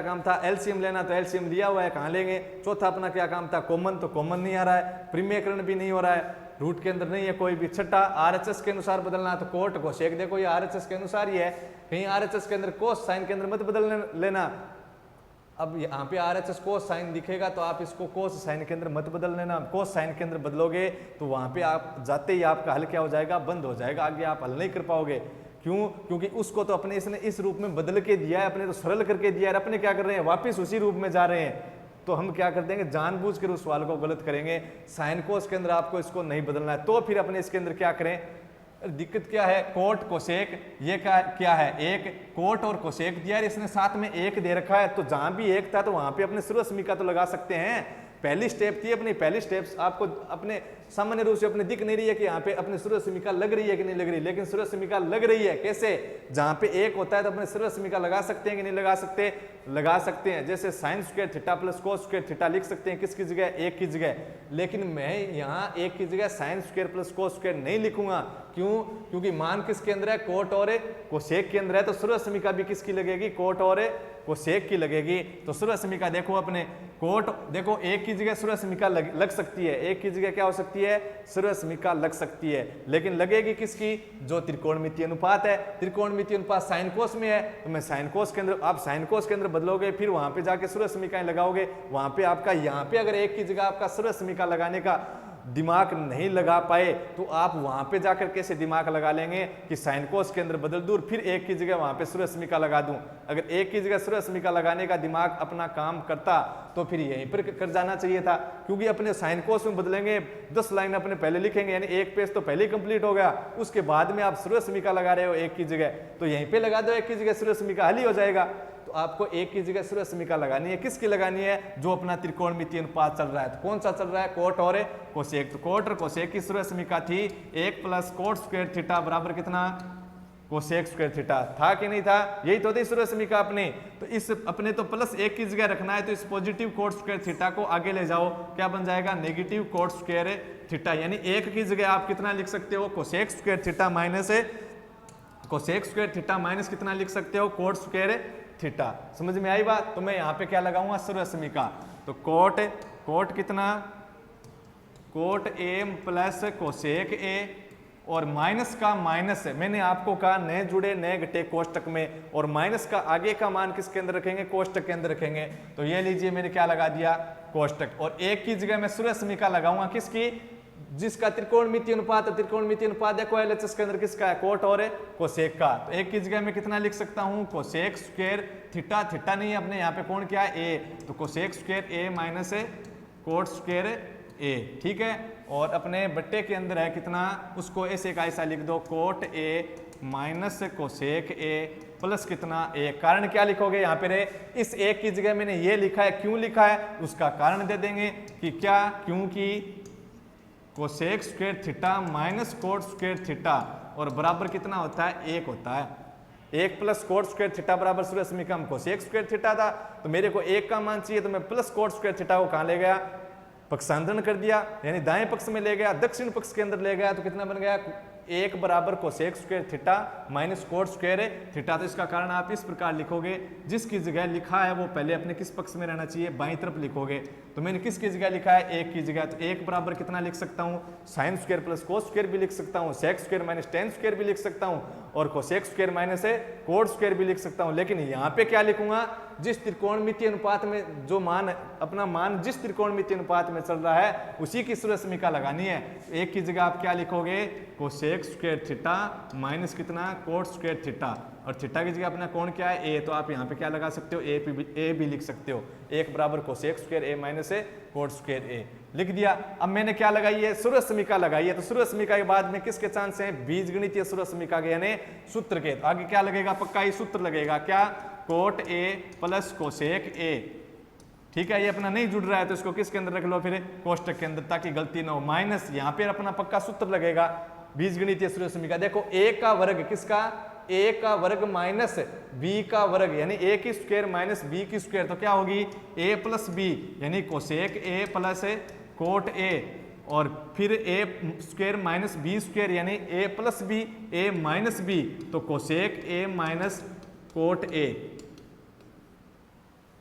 काम था, एलसीएम लेना, तो एलसीएम लिया हुआ है, कहाँ लेंगे। चौथा अपना क्या काम था, कॉमन, तो कॉमन नहीं आ रहा है, परिमेयकरण भी नहीं हो रहा है, रूट के अंदर नहीं है कोई भी। छठा RHS के अनुसार बदलना, तो कोट कोसेक देखो ये RHS के अनुसार ही है, कहीं RHS के अंदर कोस साइन के अंदर मत बदल लेना। अब यहाँ पे RHS कोस साइन दिखेगा तो आप इसको कोस साइन के अंदर मत बदल लेना। कोस साइन के अंदर बदलोगे तो वहाँ पे आप जाते ही आपका हल क्या हो जाएगा, बंद हो जाएगा, आगे आप हल नहीं कर पाओगे। क्यों, क्योंकि उसको तो अपने इसने इस रूप में बदल के दिया है, अपने तो सरल करके दिया है, अपने क्या कर रहे हैं, वापिस उसी रूप में जा रहे हैं। तो हम क्या कर देंगे, जानबूझकर उस सवाल को गलत करेंगे। साइन कोस के अंदर आपको इसको नहीं बदलना है। तो फिर अपने इसके अंदर क्या करें, दिक्कत क्या है, कोट कोसेक, ये क्या है, एक कोट और कोसेक दिया है, इसने साथ में एक दे रखा है, तो जहां भी एक था तो वहां पे अपने सर्व समीकरण तो लगा सकते हैं। पहली स्टेप थी अपनी, पहली स्टेप आपको अपने सामान्य रूप से अपने दिख नहीं रही है कि यहाँ पे अपने सर्व समीकरण लग रही है कि नहीं लग रही, लेकिन सर्व समीकरण लग रही है। कैसे, जहां पे एक होता है तो अपने सर्व समीकरण लगा सकते हैं कि नहीं लगा सकते, लगा सकते हैं। जैसे sine square theta plus cos square theta लिख सकते हैं, किसकी जगह, एक की जगह। लेकिन मैं यहाँ एक की जगह sign square plus cos square नहीं लिखूंगा। क्यों, क्योंकि मान किसके अंदर है, कोट और कोसेक के अंदर है, तो सर्व समीकरण भी किसकी लगेगी, कोट और कोसेक की लगेगी। तो सर्व समीकरण देखो अपने कोट, देखो एक की जगह सर्व समीकरण लग सकती है, एक की जगह क्या हो सकती है, सर्व समीकरण लग सकती है, लेकिन लगेगी किसकी, जो त्रिकोणमितीय अनुपात है। त्रिकोणमितीय अनुपात साइन कोस में है, तो मैं साइन कोस के अंदर, आप साइन कोस के अंदर बदलोगे, फिर वहां पे जाके सर्व समीकरण लगाओगे, वहां पे आपका, यहाँ पे अगर एक की जगह आपका सर्व समीकरण लगाने का दिमाग नहीं लगा पाए तो आप वहां पे जाकर कैसे दिमाग लगा लेंगे कि साइन कोस के अंदर बदल दूं, फिर एक की जगह वहां पे सर्व समीकरण लगा दूं। अगर एक की जगह सर्व समीकरण लगाने का दिमाग अपना काम करता तो फिर यहीं पर कर जाना चाहिए था, क्योंकि अपने साइन कोस में बदलेंगे, 10 लाइन अपने पहले लिखेंगे, यानी एक पेज तो पहले ही कंप्लीट हो गया, उसके बाद में आप सर्व समीकरण लगा रहे हो एक की जगह, तो यहीं पे लगा दो एक की जगह, सर्व समीकरण हल ही हो जाएगा। तो आपको एक की जगह सर्व समीकरण लगानी है, किसकी लगानी है, जो अपना त्रिकोणमितीय अनुपात चल रहा है। तो कौन सा चल रहा है, कोट और कोसेक। तो कोट और कोसेक की सर्व समीकरण थी 1 प्लस कोट स्क्वायर थीटा बराबर कितना, कोसेक स्क्वायर थीटा था कि नहीं था, यही तो थी सूर्य समीका अपने। तो इस अपने तो प्लस 1 की जगह रखना है, तो इस पॉजिटिव कोट स्क्वायर थीटा को आगे ले जाओ, क्या बन जाएगा नेगेटिव कोट स्क्वायर थीटा, यानी 1 की जगह आप कितना लिख सकते हो cosec square theta minus cosec square theta minus कितना लिख सकते हो कोट स्क्वायर थीटा। समझ में आई बात। तो मैं यहाँ पे क्या लगाऊंगा सूर्य समीका, तो कोट कितना कोट ए प्लस कोसेक ए और माइनस का माइनस है, मैंने आपको कहा नए जुड़े नए घटे कोष्टक में, और माइनस का आगे का मान किसके अंदर रखेंगे कोष्टक के अंदर रखेंगे। तो ये लीजिए मैंने क्या लगा दिया कोष्टक, और 1 की जगह मैं सूर्य समीका लगाऊंगा किसकी, जिसका त्रिकोणमितीय अनुपात है। त्रिकोणमितीय अनुपात देखो एलएचएस के अंदर किसका है कोट और कोसेक का। तो 1 की जगह में कितना लिख सकता हूं कोसेक स्क्वायर थीटा, थीटा नहीं है अपने यहाँ पे कौन क्या है ए, तो कोसेक स्क्वायर ए माइनस कोट स्क्वायर ए, ठीक है। और अपने बट्टे के अंदर है कितना, उसको ऐसे का ऐसा लिख दो cot A minus cosec A plus कितना ए। कारण क्या लिखोगे यहाँ पे रे, इस 1 की जगह मैंने ये लिखा है, क्यों लिखा है उसका कारण दे देंगे कि क्या, क्योंकि cosec square theta minus cot square theta और बराबर कितना होता है 1 होता है। 1 प्लस कोट स्क्वायर थीटा बराबर सूर्य समीका में कोसेक स्क्वायर थीटा था, तो मेरे को 1 का मान चाहिए, तो मैं प्लस कोट स्क्वायर थीटा को कहाँ ले गया पक्षांतरण कर दिया, यानी दाएं पक्ष में ले गया, दक्षिण पक्ष के अंदर ले गया, तो कितना बन गया 1 बराबर cosec square theta minus cot square theta. तो इसका कारण आप इस प्रकार लिखोगे, जिसकी जगह लिखा है वो पहले अपने किस पक्ष में रहना चाहिए बाईं तरफ लिखोगे। तो मैंने किसकी जगह लिखा है 1 की जगह, तो 1 बराबर कितना लिख सकता हूँ sine square plus cos square भी लिख सकता हूँ, sec square minus tan square भी लिख सकता हूँ, और cosec square minus cot square भी लिख सकता हूँ। लेकिन यहाँ पे क्या लिखूंगा, जिस त्रिकोणमितीय अनुपात में जो मान अपना मान जिस त्रिकोणमितीय अनुपात में चल रहा है उसी की सूर्य समीका लगानी है। 1 की जगह आप क्या लिखोगे कोसेक स्क्वायर थीटा माइनस कितना कोट स्क्वायर थीटा, और थीटा की जगह अपना कोण क्या है ए, तो आप यहाँ पे क्या लगा सकते हो ए भी लिख सकते हो। 1 बराबर कोसेक स्क्वायर ए माइनस कोट स्क्वायर ए लिख दिया। अब मैंने क्या लगाई है सूर्य समीका लगाई है, तो सूर्य समीका के बाद में किसके चांस हैं बीजगणितीय सूर्य समीका के यानी सूत्र के। तो आगे क्या लगेगा पक्का ही सूत्र लगेगा, क्या कोट ए प्लस कोसेक ए, ठीक है। ये अपना नहीं जुड़ रहा है तो इसको किसके अंदर रख लो फिर कोष्टक के अंदर, ताकि गलती ना हो। माइनस यहाँ पे अपना पक्का सूत्र लगेगा बीजगणितीय सूर्य समीका, देखो a का वर्ग किसका a का वर्ग माइनस b का वर्ग, यानी a की स्क्वायर माइनस b की स्क्वायर, तो क्या होगी a प्लस b, यानी cosec a plus cot a, और फिर a square minus b square, यानी a plus b a minus b, तो cosec a minus cot a।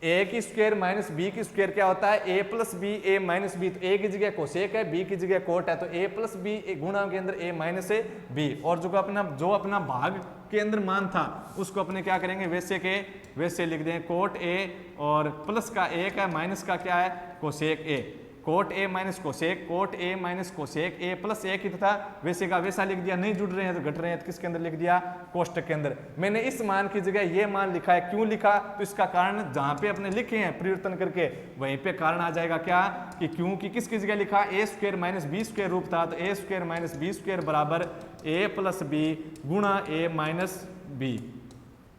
a की स्क्वायर माइनस b की स्क्वायर क्या होता है a plus B A minus B, तो a की जगह कोसेक है b की जगह कोट है, तो a प्लस बी गुणा के अंदर a माइनस b, और जो अपना भाग के अंदर मान था उसको अपने क्या करेंगे वैसे के वैसे लिख दें कोट a, और प्लस का 1 है माइनस का क्या है cosec a, cot A minus cosec, cot A minus cosec A plus 1 ही था वैसे का वैसा लिख दिया। नहीं जुड़ रहे हैं तो घट रहे हैं तो किसके अंदर लिख दिया कोष्टक के अंदर। मैंने इस मान की जगह ये मान लिखा है, क्यों लिखा, तो इसका कारण जहां पे अपने लिखे हैं परिवर्तन करके वहीं पे कारण आ जाएगा क्या कि क्योंकि किसकी जगह लिखा ए स्क्वायर माइनस बी स्क्वायर रूप था, तो ए स्क्वायर माइनस बी स्क्वायर बराबर ए प्लस बी गुणा ए माइनस बी।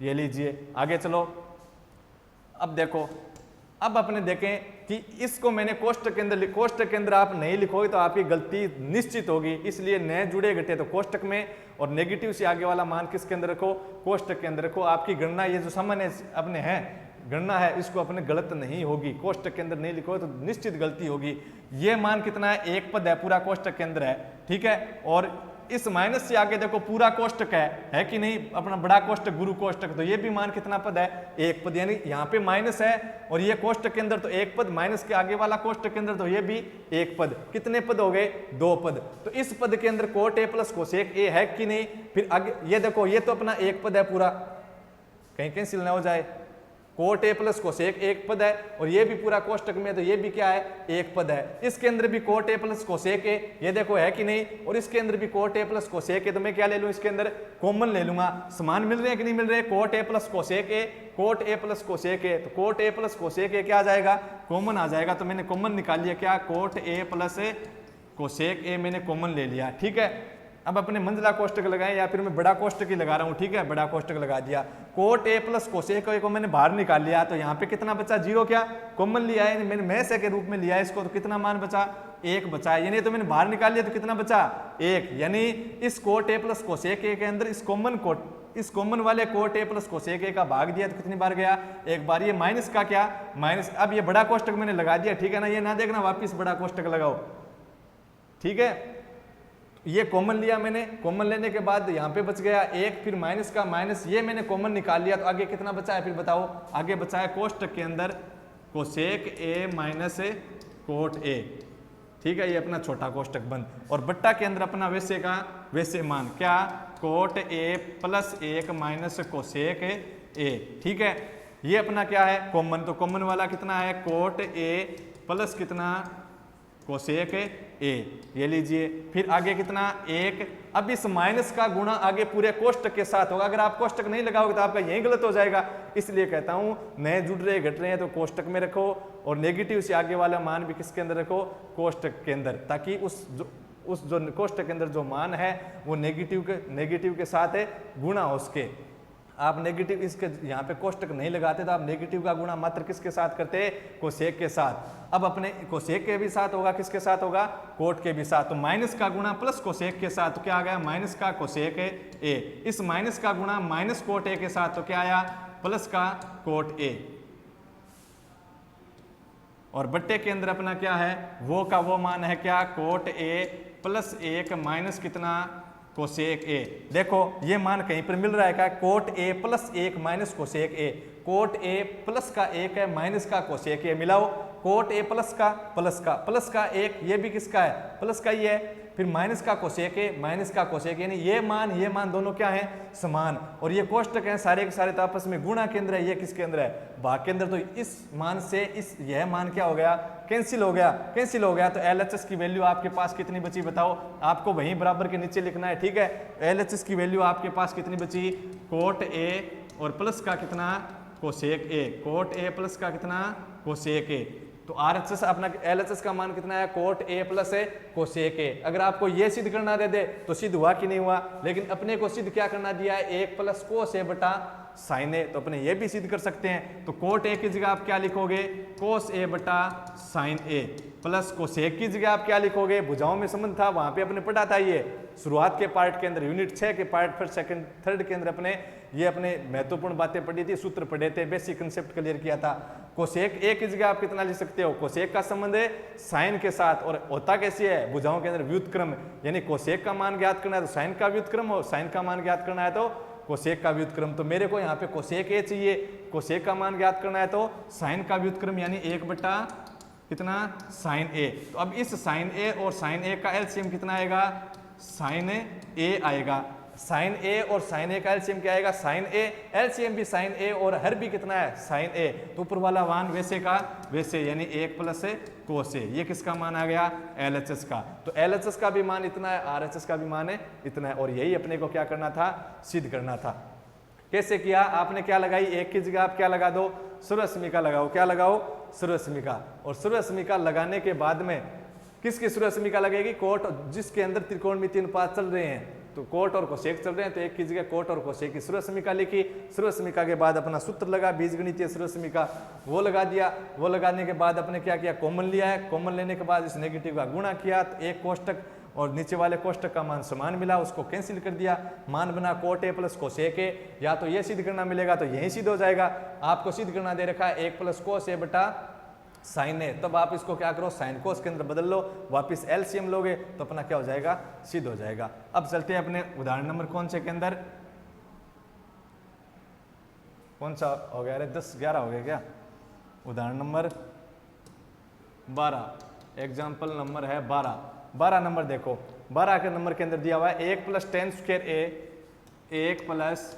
ये लीजिए आगे चलो। अब देखो, अब अपने देखें कि इसको मैंने कोष्टक के अंदर आप नहीं लिखोगे तो आपकी गलती निश्चित होगी, इसलिए नए जुड़े घटे तो कोष्टक में, और नेगेटिव से आगे वाला मान किसके अंदर रखो कोष्टक के अंदर रखो। आपकी गणना ये जो सामान्य अपने है गणना है इसको अपने गलत नहीं होगी, कोष्टक के अंदर नहीं लिखोगे तो निश्चित गलती होगी। ये मान कितना है 1 पद है पूरा कोष्टक के अंदर है, ठीक है। और इस माइनस से आगे देखो पूरा कोष्टक है कि नहीं, अपना बड़ा कोष्टक गुरु कोष्टक, तो ये भी मान कितना पद है 1 पद, यानी यहाँ पे माइनस है और ये कोष्टक के अंदर तो 1 पद, माइनस के आगे वाला कोष्टक के अंदर तो ये भी 1 पद। कितने पद हो गए 2 पद। तो इस पद के अंदर कोट ए प्लस कोसेक ए है कि नहीं, फिर आगे ये देखो ये तो अपना 1 पद है पूरा, कहीं कैंसिल ना हो जाए, कोट ए प्लस कोसेक 1 पद है, और ये भी पूरा कोष्टक में तो ये भी क्या है 1 पद है। इसके अंदर भी कोट ए प्लस कोसेक ए, ये देखो है कि नहीं, और इसके अंदर भी coat A plus cosec A, तो मैं क्या ले लूं इसके अंदर कॉमन ले लूंगा। समान मिल रहे हैं कि नहीं मिल रहे, cot A plus cosec A, cot A plus cosec A, तो cot A plus cosec A क्या आ जाएगा कॉमन आ जाएगा। तो मैंने कॉमन निकाल लिया, क्या कोट ए प्लस कोसेक ए मैंने कॉमन ले लिया, ठीक है। अब अपने मंझला कोष्टक लगाएं या फिर मैं बड़ा कोष्टक ही लगा रहा हूं, ठीक है, बड़ा कोष्टक लगा दिया। कोट ए प्लस कोसेक ए को मैंने बाहर निकाल लिया, तो यहाँ पे कितना बचा 0, क्या कॉमन लिया है मैंने मैसे के रूप में लिया है इसको, तो कितना मान बचा 1 बचा है, यानी तो मैंने बाहर निकाल लिया तो कितना बचा 1, यानी इस कोट ए प्लस कोसेक ए के अंदर इस कॉमन कोट इस कॉमन वाले कोट ए प्लस कोसेक ए का भाग दिया तो कितनी बार गया, एक बार। ये माइनस का क्या, माइनस, अब ये बड़ा कोष्टक मैंने लगा दिया, ठीक है ना, ये ना देखना वापिस बड़ा कोष्टक लगाओ, ठीक है। ये कॉमन लिया मैंने, कॉमन लेने के बाद यहाँ पे बच गया एक, फिर माइनस का माइनस, ये मैंने कॉमन निकाल लिया, तो आगे कितना बचा है फिर बताओ, आगे बचा है कोष्टक के अंदर cosec A minus cot A, ठीक है, ये अपना छोटा कोष्टक बंद, और बट्टा के अंदर अपना वैसे का वैसे मान, क्या, coat A plus 1 minus cosec ए, ठीक है। ये अपना क्या है कॉमन, तो कॉमन वाला कितना है, कोट ए प्लस कितना कोसेक ए, ये लीजिए। फिर आगे कितना, एक। अब इस माइनस का गुणा आगे पूरे कोष्टक के साथ होगा, अगर आप कोष्टक नहीं लगाओगे तो आपका यही गलत हो जाएगा, इसलिए कहता हूं नए जुड़ रहे घट रहे हैं तो कोष्टक में रखो, और नेगेटिव से आगे वाला मान भी किसके अंदर रखो, कोष्टक के अंदर, ताकि उस जो कोष्टक के अंदर जो मान है वो नेगेटिव के साथ है गुणा हो उसके। आप नेगेटिव इसके यहाँ पे कोष्टक नहीं लगाते तो आप नेगेटिव का गुणा मात्र किसके साथ करते, कोसेक के साथ। अब अपने कोसेक के भी साथ होगा, किसके साथ होगा, कोट के भी साथ, तो माइनस का गुणा प्लस कोसेक के साथ, तो क्या आ गया, माइनस का कोसेक ए। इस माइनस का गुणा माइनस कोट ए के साथ, तो क्या आया, प्लस का कोट ए। और बट्टे के अंदर अपना क्या है, वो का वो मान है क्या, कोट ए प्लस 1 माइनस कितना, कोसेक ए। देखो ये मान कहीं पर मिल रहा है क्या, coat A plus 1 minus cosec A, cot A plus का 1 है माइनस का कोसेक ए, मिलाओ, कोट ए प्लस का 1, ये भी किसका है, प्लस का ही है, फिर माइनस का कोसेक ए, माइनस का कोसेक, यानी ये मान दोनों क्या है, समान, और ये कोष्टक हैं सारे के सारे तो आपस में गुणा के अंदर है, ये किसके अंदर है, भाग के अंदर, तो इस मान से यह मान क्या हो गया, कैंसिल हो गया, तो LHS की वैल्यू आपके पास कितनी बची बताओ, आपको वहीं बराबर के नीचे लिखना है, ठीक है। LHS की वैल्यू आपके पास कितनी बची, कोट ए और प्लस का कितना, cosec A, cot A plus का कितना, कोसेक ए, तो RHS अपना LHS का मान कितना है, कोट ए प्लस है कोसेक ए। अगर आपको ये सिद्ध करना दे दे तो सिद्ध हुआ कि नहीं हुआ, लेकिन अपने को सिद्ध क्या करना दिया है, 1 प्लस कोस ए बटा साइन ए, तो अपने ये भी सिद्ध कर सकते हैं। तो कोट ए की जगह आप क्या लिखोगे, कोस ए बटा साइन ए, प्लस कोसेक की जगह आप क्या लिखोगे, भुजाओं में संबंध था वहां पे अपने पढ़ा था, ये शुरुआत के पार्ट के अंदर यूनिट 6 के पार्ट फिर सेकंड थर्ड के अंदर अपने महत्वपूर्ण बातें पढ़ी थी, सूत्र पढ़े थे, बेसिक कंसेप्ट क्लियर किया था। कोसेक ए की जगह आप कितना लिख सकते हो, कोसेक का संबंध है साइन के साथ, और होता कैसे है, भुजाओं के अंदर व्युत्क्रम, यानी कोसेक का मान ज्ञात करना है तो साइन का व्युत्क्रम, और साइन का मान ज्ञात करना है तो कोसेक का व्युत्क्रम। तो मेरे को यहाँ पे कोसेक ए चाहिए, कोसेक का मान ज्ञात करना है तो साइन का व्युत्क्रम, यानी 1 बटा कितना, साइन ए। तो अब इस साइन ए और साइन ए का एलसीएम कितना आएगा, साइन ए आएगा, साइन ए और साइन ए का एलसीएम क्या आएगा, साइन ए, एलसीएम भी साइन ए और हर भी कितना है, साइन ए, तो ऊपर वाला मान वैसे का वैसे, यानी 1 प्लस कोस ए, ये किसका मान आ गया, LHS का। तो LHS का भी मान इतना है, RHS का भी मान है इतना है, और यही अपने को क्या करना था, सिद्ध करना था। कैसे किया, आपने क्या लगाई, एक की जगह आप क्या लगा दो, सर्वसमीका लगाओ, क्या लगाओ, सर्वसमीका, और सर्वसमीका लगाने के बाद में किसकी सर्वसमीका लगेगी, कोट जिसके अंदर त्रिकोणमितीय अनुपात चल रहे हैं, तो कोट और कोसेक चल रहे हैं, तो एक की जगह कोट और कोसेक की सर्वसमीका लिखी, सर्वसमीका के बाद अपना सूत्र लगा, बीजगणितीय सर्वसमीका वो लगा दिया, वो लगाने के बाद अपने क्या किया, कॉमन लिया है, कॉमन लेने के बाद इस नेगेटिव का गुणा किया, तो एक कोष्टक और नीचे वाले कोष्टक का मान समान मिला, उसको कैंसिल कर दिया, मान बना कोट ए प्लस कोसेक ए। या तो ये सिद्ध करना मिलेगा तो यही सिद्ध हो जाएगा, आपको सिद्ध करना दे रखा है 1 प्लस कोस ए बटा साइन ए, तब आप इसको क्या करो, साइन कोस के अंदर बदल लो, वापिस एलसीएम लोगे तो अपना क्या हो जाएगा, सिद्ध हो जाएगा। अब चलते हैं अपने उदाहरण नंबर कौन से के अंदर, कौन सा हो गया, अरे 10-11 हो गया क्या, उदाहरण नंबर 12, एग्जाम्पल नंबर है 12 नंबर देखो, 12 के नंबर के अंदर दिया हुआ है 1 प्लस टेन स्क्वायर ए, 1 प्लस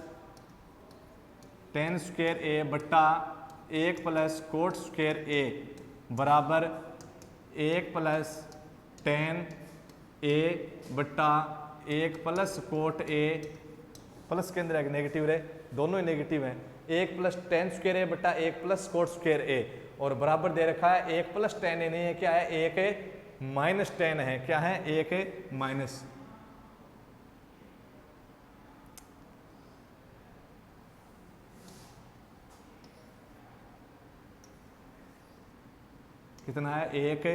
टेन स्क्वायर ए बट्टा 1 प्लस कोट स्क्वायर ए बराबर 1 प्लस टेन ए बट्टा 1 प्लस कोट ए, प्लस के अंदर एक नेगेटिव रहे, दोनों ही नेगेटिव हैं, 1 प्लस टेन स्क्वायर ए बट्टा 1 प्लस कोट स्क्वायर ए, और बराबर दे रखा है 1 प्लस टेन ए नहीं है, क्या है, 1 माइनस टेन है, क्या है, 1 माइनस, कितना है, 1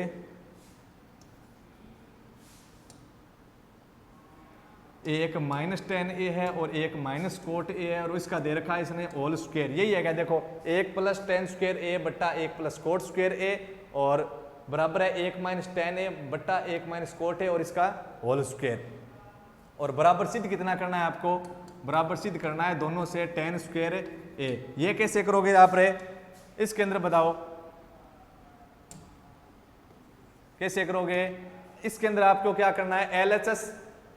एक माइनस टेन ए है और एक माइनस कोट ए है, और इसका दे रखा है इसने होल स्क्वायर। यही है क्या, देखो एक प्लस टेन स्क्वायर ए बट्टा एक प्लस कोट स्क्वायर ए, और बराबर है एक माइनस टेन ए बट्टा एक माइनस कोट ए और इसका होल स्क्वायर। और बराबर सिद्ध कितना करना है आपको, बराबर सिद्ध करना है दोनों से टेन स्क्वायर ए। ये कैसे करोगे आप रे, इसके अंदर बताओ कैसे करोगे। इसके अंदर आपको क्या करना है, LHS,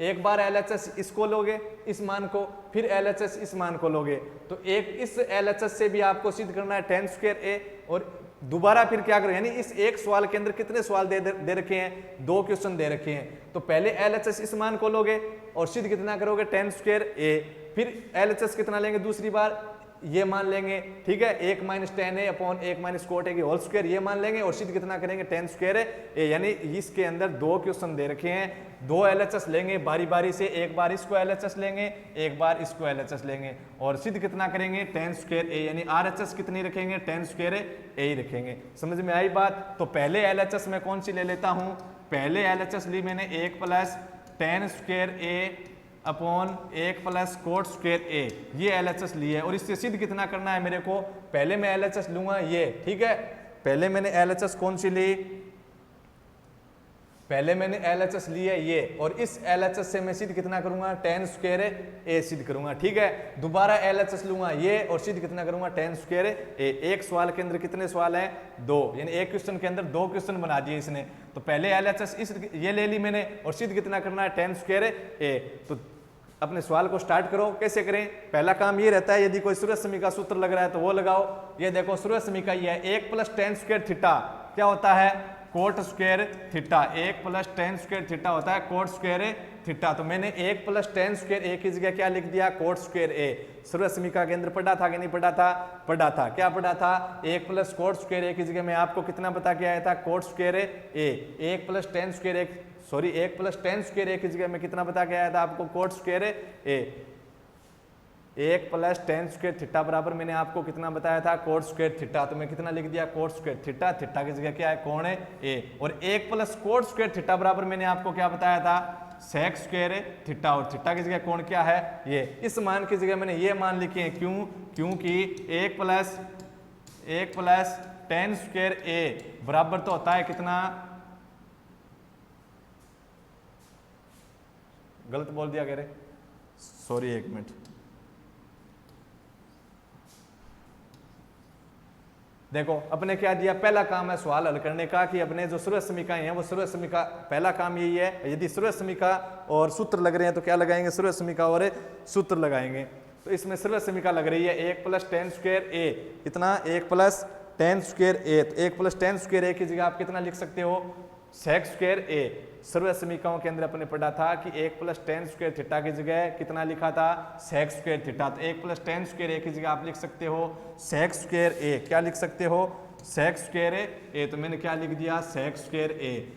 एक बार LHS इसको लोगे इस मान को, फिर LHS इस मान को लोगे, तो एक इस LHS से भी आपको सिद्ध करना है टेन स्क्वायर ए, और दोबारा फिर क्या करें, यानी इस एक सवाल के अंदर कितने सवाल दे रखे हैं, 2 क्वेश्चन दे रखे हैं। तो पहले LHS इस मान को लोगे और सिद्ध कितना करोगे टेन स्क्वायर ए, फिर LHS कितना लेंगे दूसरी बार, ये मान लेंगे, ठीक है, एक माइनस टेन ए अपॉन एक माइनस कोट ए की होल स्क्वायर, ये मान लेंगे और सिद्ध कितना करेंगे टेन स्क्वायर ए। यानी इसके अंदर 2 क्वेश्चन दे रखे हैं, 2 LHS लेंगे बारी बारी से, एक बार इसको LHS लेंगे एक बार इसको LHS लेंगे, और सिद्ध कितना करेंगे टेन स्क्वायर ए, यानी RHS कितनी रखेंगे टेन स्क्वायर ए ही रखेंगे। समझ में आई बात। तो पहले LHS मैं कौन सी ले लेता हूं, पहले LHS ली मैंने एक प्लस टेन स्क्वायर ए अपॉन एक प्लस कोट स्क्वायर ए, ये LHS ली है, और इससे सिद्ध कितना करना है मेरे को, पहले मैं LHS लूंगा ये, ठीक है, पहले मैंने LHS कौन सी ली, पहले मैंने LHS ली है ये, और इस LHS से मैं सिद्ध कितना करूंगा टेन स्क्वायर ए सिद्ध करूंगा, ठीक है। दोबारा LHS लूंगा ये और सिद्ध कितना करूंगा टेन स्क्वायर ए। एक सवाल के अंदर कितने सवाल हैं, 2, यानी एक क्वेश्चन के अंदर 2 क्वेश्चन बना दिए इसने। तो पहले LHS इस ये ले ली मैंने और सिद्ध कितना करना है टेन स्क्वायर ए। तो अपने सवाल को स्टार्ट करो, कैसे करें, पहला काम ये रहता है, यदि कोई सूर्य समीका सूत्र लग रहा है तो वो लगाओ। ये देखो सूर्य समीका ये है, एक प्लस टेन स्क्वायर थीटा क्या होता है कोट स्क्वायर थीटा, एक प्लस टेन स्क्वायर थीटा होता है कोट स्क्वायर थीटा। तो मैंने एक प्लस टेन स्क्वायर ए की जगह क्या लिख दिया कोट स्क्वायर ए। सूर्य समीका के अंदर पढ़ा था कि नहीं पढ़ा था, पढ़ा था, क्या पढ़ा था, एक प्लस कोट स्क्वायर ए की जगह मैं आपको कितना बता के आया था कोट स्क्वायर ए, एक प्लस टेन स्क्वायर ए, सॉरी एक प्लस टेन स्क्वायर ए की जगह मैं कितना बता के आया था आपको कोट स्क्वायर ए, एक प्लस टेन स्क्वायर थीटा बराबर मैंने आपको कितना बताया था कोट स्क्वायर थीटा। तो मैं कितना लिख दिया कोट स्क्वायर थीटा, थीटा की जगह क्या है कोण है ए, और एक प्लस कोट स्क्वायर थीटा बराबर मैंने आपको क्या बताया था सेक स्क्वायर थीटा, और थीटा की जगह कोण क्या है ये। इस मान की जगह मैंने ये मान लिखे हैं, क्यों, क्योंकि एक प्लस टेन स्क्वायर ए बराबर तो होता है कितना, गलत बोल दिया कह रहे, सॉरी एक मिनट, देखो अपने क्या दिया, पहला काम है सवाल हल करने का कि अपने जो सूर्य समीकाएं हैं वो सूर्य समीका, पहला काम यही है, यदि सूर्य समीका और सूत्र लग रहे हैं तो क्या लगाएंगे सूर्य समीका और सूत्र लगाएंगे। तो इसमें सूर्य समीका लग रही है एक प्लस टेन स्क्वायर ए, कितना एक प्लस टेन स्क्वायर ए, तो एक प्लस टेन स्क्वायर ए की जगह आप कितना लिख सकते हो सेक स्क्वायर ए। सर्व समीकाओं के अंदर अपने पढ़ा था कि एक प्लस टेन स्क्वायर थीटा की जगह कितना लिखा था सेक स्क्वायर थीटा, तो एक प्लस टेन स्क्वायर ए की जगह आप लिख सकते हो सेक स्क्वायर ए, क्या लिख सकते हो सेक स्क्वायर ए, तो मैंने क्या लिख दिया सेक स्क्वायर ए।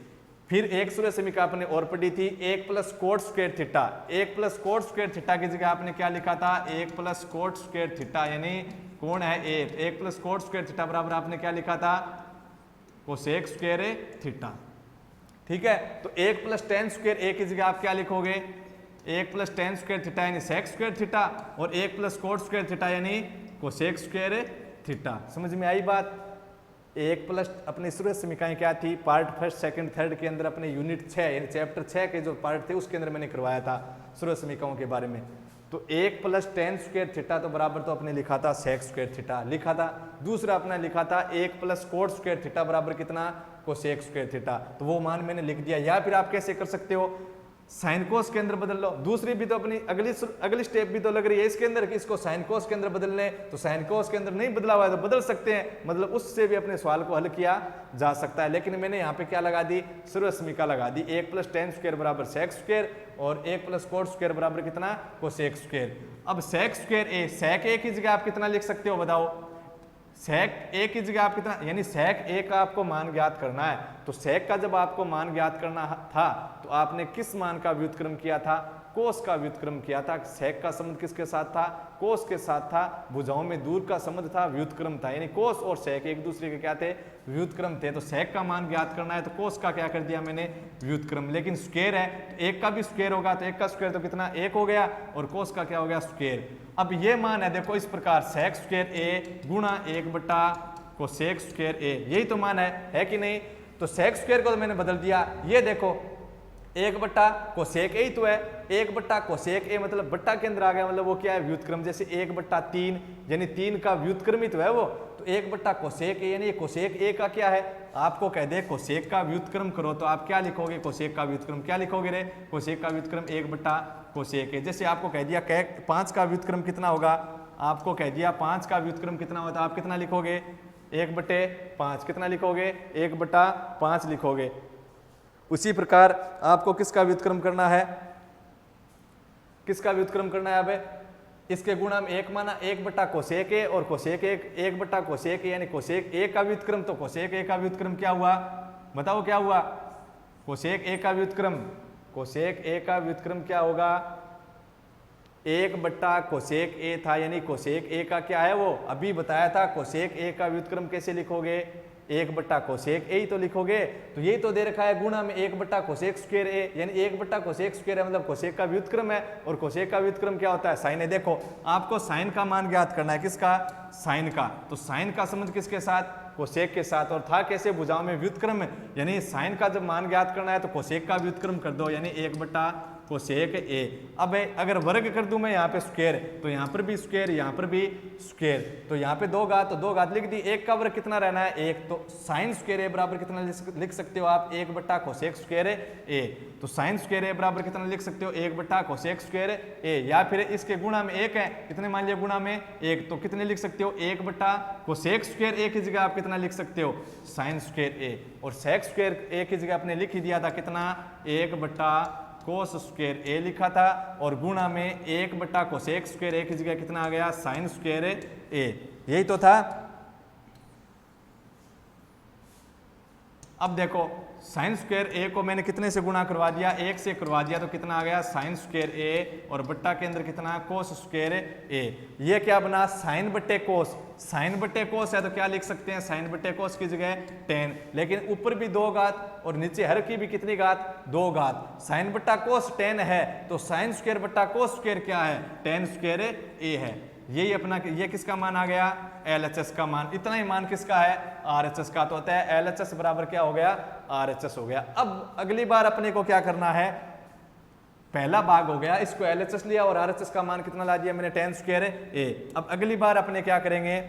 फिर एक सूर्य समीका आपने और पढ़ी थी एक प्लस कोट स्क्वायर थीटा, एक प्लस कोट स्क्वायर थीटा की जगह आपने क्या लिखा था एक प्लस कोट स्क्वायर थीटा, यानी कोण है ए, एक प्लस कोट स्क्वायर थीटा बराबर आपने क्या लिखा था कोसेक स्क्वायर थीटा, ठीक है। तो एक प्लस टेन स्क्वायर ए की जगह आप क्या लिखोगे एक प्लस टेन स्क्वायर थीटा यानी सेक स्क्वायर थीटा, और एक प्लस कोट स्क्वायर थीटा यानी कोसेक स्क्वायर थीटा। समझ में आई बात। एक प्लस अपनी सूर्य समीकाएं क्या थी पार्ट फर्स्ट सेकंड थर्ड के अंदर अपने यूनिट 6 यानी चैप्टर 6 के जो पार्ट थे उसके अंदर मैंने करवाया था सूर्य समीकाओं के बारे में। तो एक प्लस टेन स्क्वायर थीटा तो बराबर तो अपने लिखा था सेक स्क्वायर थीटा लिखा था, दूसरा अपना लिखा था एक प्लस कोट स्क्वायर थीटा बराबर कितना कोसेक स्क्वायर थीटा, तो वो मान मैंने लिख दिया। या फिर आप कैसे कर सकते हो साइन कोस के अंदर बदल लो, दूसरी भी तो अपनी अगली स्टेप भी तो लग रही है इसके अंदर कि इसको साइन कोस के अंदर बदल लें, तो साइन कोस के अंदर नहीं बदला हुआ है तो बदल सकते हैं, मतलब उससे भी अपने सवाल को हल किया जा सकता है। लेकिन मैंने यहाँ पे क्या लगा दी सूर्य समीका लगा दी, एक प्लस टेन स्क्वायर बराबर सेक स्क्वायर और एक प्लस कोट स्क्वायर बराबर कितना कोसेक स्क्वायर। अब सेक स्क्वायर ए, सेक ए की जगह आप कितना लिख सकते हो बताओ, सेक ए की जगह आप कितना, यानी सेक ए का आपको मान ज्ञात करना है, तो सेक का जब आपको मान ज्ञात करना था तो आपने किस मान का व्युत्क्रम किया था कोस का व्युत्क्रम किया था। सेक का संबंध किसके साथ था? कोस के साथ था। भुजाओं में दूर का संबंध था, व्युत्क्रम था, यानी कोस और सेक एक दूसरे के क्या थे? व्युत्क्रम थे। तो सेक का मान ज्ञात करना है तो कोस का क्या कर दिया मैंने? व्युत्क्रम। लेकिन स्क्वायर है तो एक का भी स्क्वायर होगा, तो एक का स्क्वायर तो कितना? एक हो गया, और कोस का क्या हो गया? स्क्वायर। अब ये मान है देखो इस प्रकार, सेक स्क्वायर ए गुणा 1 कोसेक स्क्वायर ए, यही तो मान है कि नहीं? तो सेक स्क्वायर को तो मैंने बदल दिया, ये देखो 1 कोसेक ए ही तो है, 1 कोसेक ए मतलब बट्टा के अंदर आ गया, मतलब वो क्या है? व्युत्क्रम। जैसे 1/3 यानी 3 का व्युत्क्रम ही तो है वो, तो 1 कोसेक ए यानी कोसेक ए का क्या है? आपको कह दे कोसेक का व्युत्क्रम करो तो आप क्या लिखोगे? कोसेक का व्युत्क्रम क्या लिखोगे रे? कोसेक का व्युत्क्रम 1 कोसेक ए। जैसे आपको कह दिया 5 का व्युत्क्रम कितना होगा? आपको कह दिया 5 का व्युत्क्रम कितना होता है, आप कितना लिखोगे? 1/5। कितना लिखोगे? 1/5 लिखोगे। उसी प्रकार आपको किसका व्युत्क्रम करना है? किसका व्युत्क्रम करना है? अब इसके गुणा में 1 माना, 1 कोसेक ए और कोसेक 1 कोसेक ए यानी कोसेक ए का व्युत्क्रम। तो कोसेक ए का व्युत्क्रम क्या हुआ? बताओ क्या हुआ? कोसेक ए का व्युत्क्रम, कोसेक ए का व्युत्क्रम क्या होगा? 1 कोसेक ए था, यानी कोसेक ए का क्या है? वो अभी बताया था। कोसेक ए का व्युत्क्रम कैसे लिखोगे? 1 कोसेक ए ही तो लिखोगे। तो यही तो दे रखा है गुणा में 1 कोसेक स्क्वायर ए, यानी 1 कोसेक स्क्वायर है मतलब कोसेक का व्युत्क्रम है, और कोसेक का व्युत्क्रम क्या होता है? साइन है। देखो आपको साइन का मान ज्ञात करना है। किसका? साइन का। तो साइन का संबंध किसके साथ? कोसेक के साथ। और था कैसे? भुजाओं में व्युत्क्रम, यानी साइन का जब मान ज्ञात करना है तो कोसेक का व्युत्क्रम कर दो, यानी 1 कोसेक ए। अब अगर वर्ग कर दूं मैं यहाँ पे स्क्वायर, तो यहाँ पर भी स्क्वायर, यहाँ पर भी स्क्वायर, तो यहाँ पे 2 घात, तो 2 घात लिख दी। 1 का वर्ग कितना रहना है? 1। तो साइन स्क्वायर ए बराबर कितना लिख सकते हो आप? 1 कोसेक स्क्वायर ए। तो साइन स्क्वायर ए बराबर कितना लिख सकते हो? 1 कोसेक स्क्वायर ए। या फिर इसके गुणा में 1 है, कितने मान लिया गुणा में? 1, तो कितने लिख सकते हो? 1 कोसेक स्क्वायर ए की जगह आप कितना लिख सकते हो? Sign square A. और सेक स्क्वायर ए की जगह आपने लिख ही दिया था कितना? 1 कोस स्क्वायर ए लिखा था, और गुणा में 1 कोसेक स्क्वायर ए की जगह कितना आ गया? साइन स्क्वायर ए। यही तो था। अब देखो साइन स्क्वायर ए को मैंने कितने से गुणा करवा दिया? 1 से करवा दिया, तो कितना आ गया? साइन स्क्वायर ए, और बट्टा के अंदर कितना? कोस स्क्वायर ए। ये क्या बना? साइन बट्टे कोस। साइन बट्टे कोस है तो क्या लिख सकते हैं? साइन बट्टे कोस की जगह 10, लेकिन ऊपर भी 2 घात और नीचे हर की भी कितनी घात? 2 घात। साइन बट्टा कोस 10 है, तो साइन स्क्वायर बट्टा कोस स्क्वायर क्या है? 10 स्क्वायर ए है। यही अपना, ये किसका मान आ गया? LHS का मान। इतना ही मान किसका है? RHS का। तो होता है LHS बराबर क्या हो गया? RHS हो गया। अब अगली बार अपने को क्या करना है? पहला भाग हो गया, इसको LHS लिया और RHS का मान कितना ला दिया मैंने? 10 स्क्वायर ए। अब अगली बार अपने क्या करेंगे?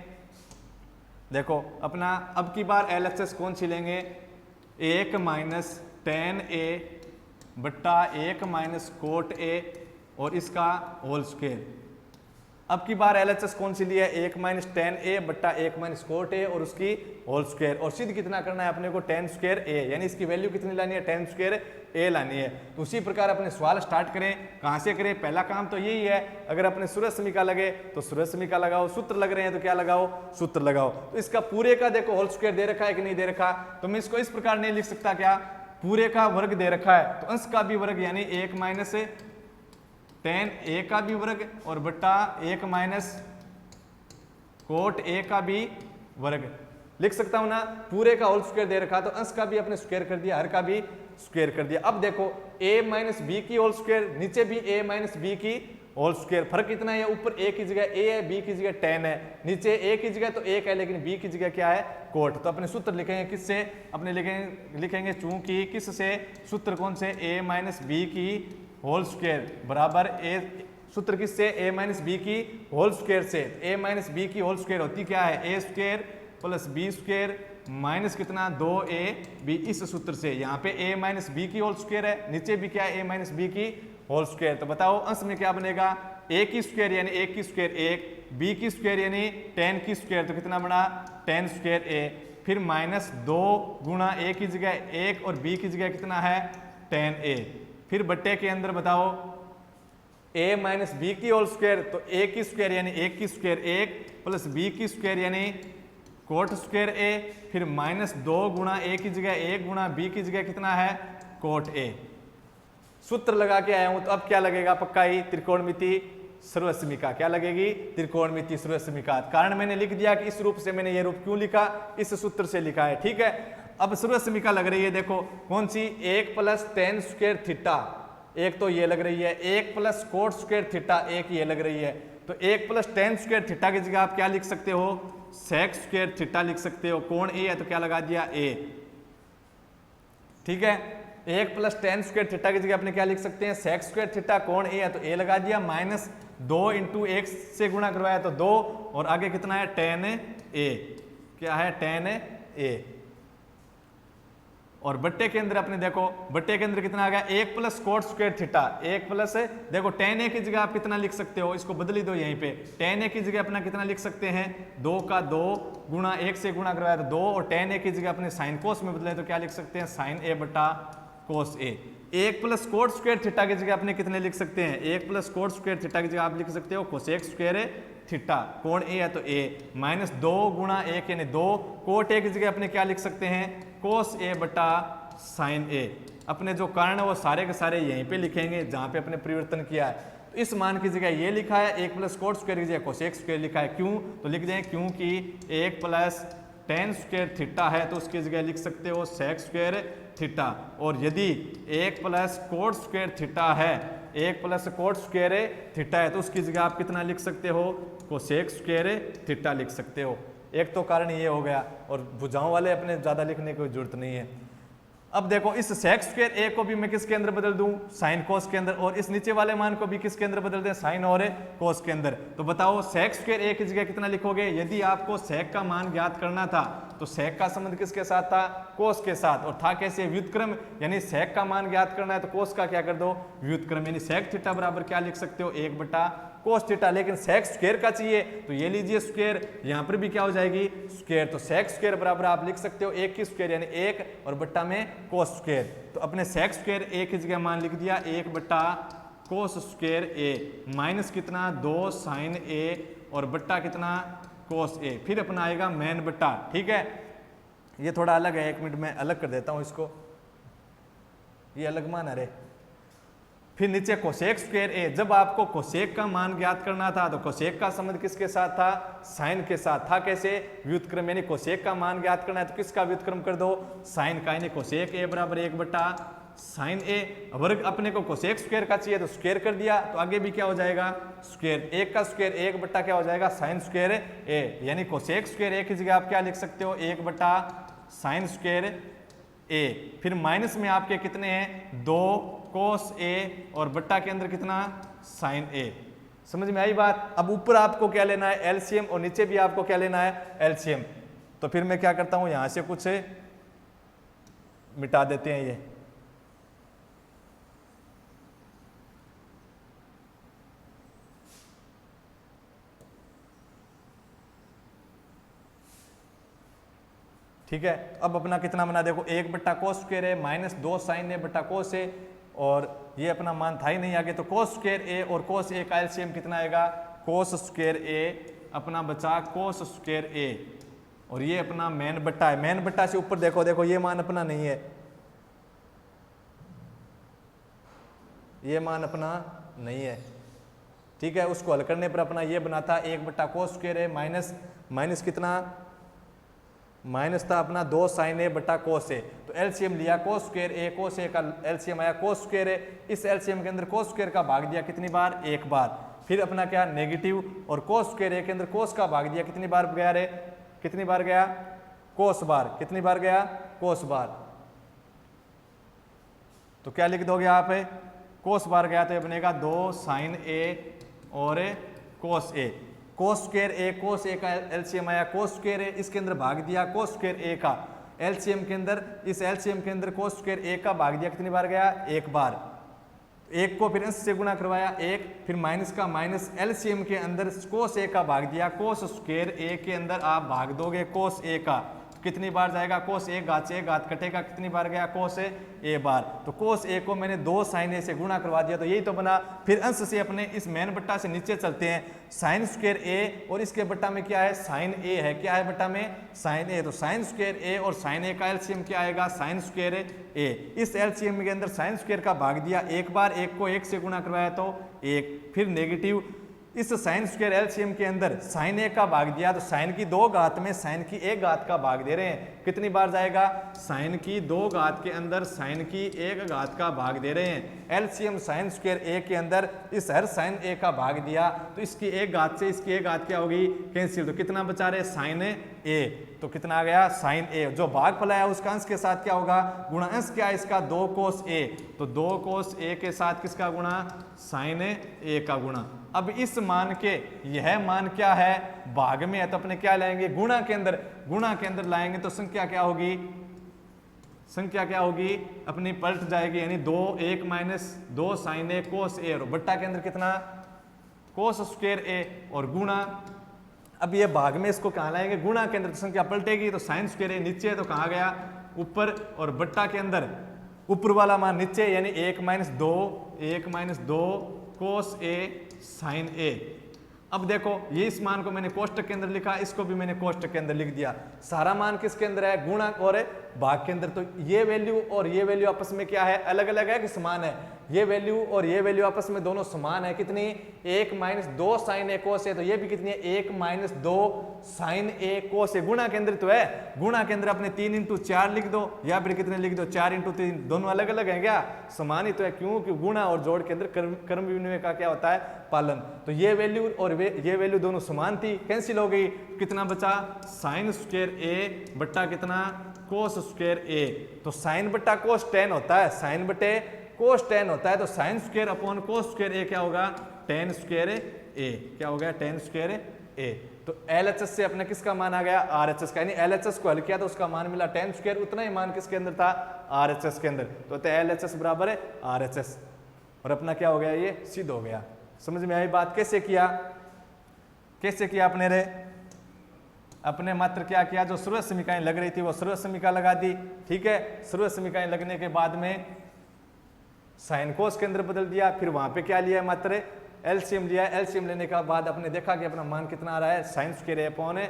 देखो अपना अब की बार LHS कौन सी लेंगे? 1 माइनस 10a बट्टा 1 माइनस कोट ए और इसका होल स्क्वायर। अब की बार LHS कौन सी लिया है? 1 माइनस 10a बट्टा 1 माइनस कोट ए और उसकी होल स्क्वायर। और सिद्ध कितना करना है अपने को? 10 स्क्वायर ए, यानी इसकी वैल्यू कितनी लानी है? 10 स्क्वायर ए लानी है। तो उसी प्रकार अपने सवाल स्टार्ट करें। कहाँ से करें? पहला काम तो यही है, अगर अपने सूर्य समीका लगे तो सूर्य समीका लगाओ, सूत्र लग रहे हैं तो क्या लगाओ? सूत्र लगाओ। तो इसका पूरे का देखो होल स्क्वायर दे रखा है कि नहीं दे रखा? तो मैं इसको इस प्रकार नहीं लिख सकता क्या? पूरे का वर्ग दे रखा है तो अंश का भी वर्ग, यानी 1 माइनस 10 ए का भी वर्ग और बट्टा 1 माइनस कोट ए का भी वर्ग लिख सकता हूं ना। पूरे का होल स्क्वायर दे रखा तो अंश का भी अपने स्क्वायर कर दिया, हर का भी स्क्वायर कर दिया। अब देखो a माइनस बी की होल स्क्वायर, नीचे भी a माइनस बी की होल स्क्वायर। फर्क कितना है? ऊपर a की जगह a है, b की जगह 10 है, नीचे a की जगह तो 1 है लेकिन b की जगह क्या है? कोट। तो अपने सूत्र लिखेंगे किससे? अपने लिखेंगे चूंकि किससे? सूत्र कौन से? a माइनस बी की होल स्क्वायर बराबर ए, सूत्र किससे? a माइनस बी की होल स्क्वायर से। a माइनस बी की होल स्क्वायर होती क्या है? a square plus B square minus कितना? 2ab। इस सूत्र से यहाँ पे a माइनस बी की होल स्क्वायर है, नीचे भी क्या है? a माइनस बी की होल स्क्वायर। तो बताओ अंश में क्या बनेगा? a की स्क्वायर यानी 1 की स्क्वायर 1, b की स्क्वायर यानी 10 की स्क्वायर, तो कितना बना? 10 स्क्वायर a। फिर माइनस 2 गुणा a की जगह 1 और b की जगह कितना है? 10a। फिर बट्टे के अंदर बताओ a माइनस बी की होल स्क्वायर, तो a की स्क्वायर यानी 1 की स्क्वायर 1 प्लस b की स्क्वायर यानी कोट स्क्वायर a, फिर माइनस 2 गुणा a की जगह 1 गुणा b की जगह कितना है? Cot a। सूत्र लगा के आया हूं, तो अब क्या लगेगा पक्का ही, त्रिकोणमिति सर्वसमीका। क्या लगेगी? त्रिकोणमिति सर्वसमीका। कारण मैंने लिख दिया कि इस रूप से, मैंने ये रूप क्यों लिखा, इस सूत्र से लिखा है, ठीक है। अब सर्वसमीका लग रही है, देखो कौन सी, 1 + tan स्क्वायर थीटा, एक तो ये लग रही है, 1 + cot स्क्वायर थीटा, एक ये लग रही है। तो 1 + tan स्क्वायर थीटा की जगह आप क्या लिख सकते हो, sec स्क्वायर थीटा लिख सकते हो। कोण ए है तो क्या लगा दिया, ए, ठीक है। 1 + tan स्क्वायर थीटा की जगह अपने क्या लिख सकते हैं, sec स्क्वायर थीटा, कोण ए है तो ए लगा दिया, -2 × 1 से गुणा करवाया तो 2, और आगे कितना है, tan a, क्या है, tan a, और बट्टे के अंदर अपने देखो, बट्टे के अंदर कितना आ गया, 1 + cot स्क्वायर थीटा, 1 प्लस, देखो tan a की जगह आप कितना लिख सकते हो, इसको बदली दो यहीं पे, tan a की जगह अपना कितना लिख सकते हैं, 2 का 2 गुणा 1 से गुणा करवाया तो 2, और tan a की जगह अपने sin cos में बदले तो क्या लिख सकते हैं, sin a बटा cos a। 1 + cot square theta की जगह अपने कितने लिख सकते हैं, 1 + cot स्क्वायर थीटा की जगह आप लिख सकते हो cosec स्क्वायर थीटा, कोण ए है तो a, -2 गुणा 1 यानी 2, cot a की जगह अपने क्या लिख सकते हैं, cos a बटा sin a। अपने जो कारण है वो सारे के सारे यहीं पे लिखेंगे जहां पे अपने परिवर्तन किया है। तो इस मान की जगह ये लिखा है, 1 + cot स्क्वायर की जगह cosec स्क्वायर लिखा है, क्यों, तो लिख दें क्योंकि 1 + tan स्क्वायर थीटा है तो उसकी जगह लिख सकते हो sec स्क्वायर थीटा, और यदि 1 + cot स्क्वायर थीटा है, 1 + cot स्क्वायर थीटा है तो उसकी जगह आप कितना लिख सकते हो, cosec स्क्वायर थीटा लिख सकते हो। एक तो कारण ये हो गया, और भुजाओं वाले अपने ज़्यादा लिखने की जरूरत नहीं है। अब देखो इस sec स्क्वायर a को भी मैं किसके अंदर बदल दूं, sin cos के अंदर, और इस नीचे वाले मान को भी किसके अंदर बदल दें, sin और cos के अंदर। तो बताओ sec स्क्वायर a की जगह कितना लिखोगे, यदि आपको sec का मान ज्ञात करना था तो sec का संबंध किसके साथ था, cos के साथ, और था कैसे, व्युत्क्रम, यानी sec का मान ज्ञात करना है तो cos का क्या कर दो, व्युत्क्रम, यानी sec थीटा बराबर क्या लिख सकते हो, 1 बटा cos थीटा। लेकिन sec स्क्वायर का चाहिए तो ये लीजिए स्क्वायर, यहाँ पर भी क्या हो जाएगी, स्क्वायर, तो sec स्क्वायर बराबर आप लिख सकते हो 1 की स्क्वायर यानी 1, और बट्टा में cos स्क्वायर। तो अपने sec स्क्वायर a की जगह मान लिख दिया 1 बटा cos स्क्वायर a, माइनस कितना 2 sin a, और बट्टा कितना cos a, फिर अपना आएगा मेन बट्टा, ठीक है। ये थोड़ा अलग है, 1 मिनट में अलग कर देता हूँ इसको, ये अलग मान है रे। फिर नीचे cosec स्क्वायर a, जब आपको cosec का मान ज्ञात करना था तो cosec का संबंध किसके साथ था, sin के साथ था, कैसे, व्युत्क्रम, यानी cosec का मान ज्ञात करना है तो किसका व्युत्क्रम कर दो, sin का, यानी cosec a बराबर 1 बटा sin a। वर्ग अपने को cosec स्क्वायर का चाहिए तो स्क्वायर कर दिया, तो आगे भी क्या हो जाएगा, स्क्वायर, 1 का स्क्वायर 1 बट्टा क्या हो जाएगा, sin स्क्वायर a, यानी cosec स्क्वायर a की जगह आप क्या लिख सकते हो, 1 बटा sin स्क्वायर a। फिर माइनस में आपके कितने हैं, 2 cos a, और बट्टा के अंदर कितना, sin a। समझ में आई बात। अब ऊपर आपको क्या लेना है, एलसीएम, और नीचे भी आपको क्या लेना है, एलसीएम। तो फिर मैं क्या करता हूं, यहां से कुछ मिटा देते हैं ये, ठीक है। अब अपना कितना बना, देखो 1 बट्टा cos स्क्वायर है, -2 sin a बट्टा cos a, और ये अपना मान था ही नहीं आगे, तो cos स्क्वायर a और cos a का एलसीएम कितना आएगा, cos स्क्वायर a अपना बचा cos स्क्वायर a, और ये अपना मेन बट्टा है, मेन बट्टा से ऊपर देखो, देखो ये मान अपना नहीं है, ये मान अपना नहीं है, ठीक है। उसको हल करने पर अपना ये बनाता 1 बट्टा cos स्क्वायर a, माइनस कितना, माइनस था अपना 2 sin a बटा cos a, तो एलसीएम लिया cos square a, cos a का एलसीएम आया cos स्क्वायर a, इस एलसीएम के अंदर cos स्क्वायर का भाग दिया कितनी बार, 1 बार, फिर अपना क्या नेगेटिव, और cos स्क्वायर a के अंदर cos का भाग दिया कितनी बार गया रे, कितनी बार गया, cos बार, कितनी बार गया, cos बार। तो क्या लिख दोगे आप, cos बार गया तो ये बनेगा 2 sin a और cos a, cos square a, cos a का एलसीएम आया cos स्क्वायर a, इसके अंदर भाग दिया cos स्क्वायर a का एलसीएम के अंदर, इस एलसीएम के अंदर cos स्क्वायर a का भाग दिया कितनी बार गया, 1 बार, 1 को फिर इससे गुणा करवाया 1, फिर माइनस का माइनस, एलसीएम के अंदर cos a का भाग दिया cos स्क्वायर a के अंदर आप भाग दोगे cos a का, कितनी बार जाएगा, कोस ए घात से ए घात कटेगा, कितनी बार गया, कोस ए बार। तो कोस ए को मैंने 2 साइन ए से गुणा करवा दिया, तो यही तो बना। फिर अंश से अपने इस मेन बट्टा से नीचे चलते हैं, साइन स्क्वायर ए और इसके बट्टा में क्या है, साइन ए है। क्या है बट्टा में, साइन ए। तो साइन स्क्वायर ए और साइन ए का एलसीएम क्या आएगा, साइन स्क्वायर ए। इस एलसीएम के अंदर साइन स्क्वायर का भाग दिया, एक बार एक को 1 से गुणा करवाया तो 1, फिर नेगेटिव इस साइन स्क्वायर एलसीएम के अंदर साइन ए का भाग दिया, तो साइन की 2 घात में साइन की 1 घात का भाग दे रहे हैं, कितनी बार जाएगा, साइन की 2 घात के अंदर साइन की 1 घात का भाग दे रहे हैं। एलसीएम साइन स्क्वायर ए के अंदर इस हर साइन ए का भाग दिया, तो इसकी 1 घात से इसकी 1 घात क्या होगी, कैंसिल। तो कितना बचा रहे, साइन ए। तो कितना आ गया, साइन ए। जो भाग फलाया उसका अंश के साथ क्या होगा, गुणा। अंश क्या है इसका, 2 कोस ए। तो 2 कोस ए के साथ किसका गुणा, साइन ए का गुणा। अब इस मान के, यह मान क्या है, भाग में है, तो अपने क्या लाएंगे, गुणा के अंदर। गुणा के अंदर लाएंगे तो संख्या क्या होगी, संख्या क्या होगी, अपनी पलट जाएगी, यानी 2 1 माइनस 2 साइन ए कोस ए, और बट्टा के अंदर कितना, कोस स्क्वायर ए, और गुणा। अब ये भाग में इसको कहाँ लाएंगे, गुणा के अंदर, तो संख्या पलटेगी, तो साइन स्क्वायर ए नीचे, तो कहाँ गया, ऊपर, और बट्टा के अंदर ऊपर वाला मान नीचे, यानी 1 माइनस 2 कोस ए साइन ए। अब देखो ये इस मान को मैंने कोष्टक के अंदर लिखा, इसको भी मैंने कोष्टक के अंदर लिख दिया। सारा मान किसके अंदर है, गुणा और भाग के अंदर। तो ये वैल्यू और ये वैल्यू आपस में क्या है, अलग अलग है कि समान है, ये वैल्यू और ये वैल्यू आपस में दोनों समान है। कितनी, 1 माइनस 2 साइन ए कोस ए, तो ये भी कितनी है, 1 माइनस 2 साइन ए कोस ए। गुणा के अंदर तो है, गुणा के अंदर अपने 3 इंटू 4 लिख दो, या फिर कितने लिख दो, 4 इंटू 3, दोनों अलग अलग है क्या, समान ही तो है, क्यों कि गुणा और जोड़ के अंदर कर्म विनिमय का क्या होता है, पालन। तो ये वैल्यू और ये वैल्यू दोनों समान थी, कैंसिल हो गई, कितना बचा, साइन स्क्वायर ए बट्टा कितना, कोस स्क्वायर ए। तो साइन बट्टा कोस tan होता है, साइन बटे कोस tan होता है, तो sine square upon cos square A क्या होगा, tan स्क्वायर ए। क्या हो गया, tan स्क्वायर ए। तो LHS से अपने किसका मान आ गया, RHS का, यानी LHS को हल किया तो उसका मान मिला tan स्क्वायर, उतना ही मान किसके अंदर था, RHS के अंदर। तो LHS बराबर है RHS, और अपना क्या हो गया, ये सिद्ध हो गया। समझ में आई बात, कैसे किया, कैसे किया अपने रे, अपने मात्र क्या किया, जो सर्व समीकरण लग रही थी वो सर्व समीकरण लगा दी, ठीक है। सर्व समीकरण लगने के बाद में साइन कोस के अंदर बदल दिया, फिर वहां पे क्या लिया, मात्र एलसीएम लिया। एलसीएम लेने के बाद अपने देखा कि अपना मान कितना आ रहा है, साइन स्क्वायर ए अपॉन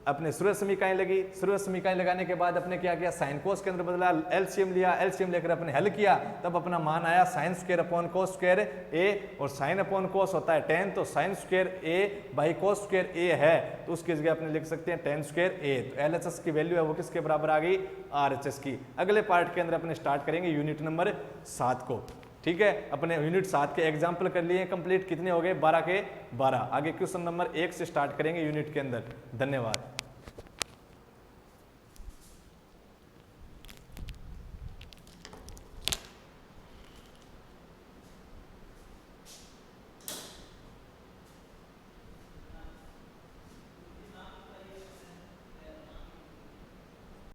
अपने सर्व समीकरण लगी। सर्व समीकरण लगाने के बाद अपने क्या किया, साइन कोस के अंदर बदला, एलसीएम लिया, एलसीएम लेकर अपने हल किया, तब अपना मान आया sine square upon cos square A, और साइन अपॉन कोस होता है tan, तो sine square A by cos square A है, तो उसकी जगह अपने लिख सकते हैं tan स्क्वायर ए। तो LHS की वैल्यू है वो किसके बराबर आ गई, RHS की। अगले पार्ट के अंदर अपने स्टार्ट करेंगे यूनिट नंबर 7 को, ठीक है। अपने यूनिट 7 के एग्जाम्पल कर लिए कंप्लीट, कितने हो गए, 12 के 12। आगे क्वेश्चन नंबर 1 से स्टार्ट करेंगे यूनिट के अंदर। धन्यवाद।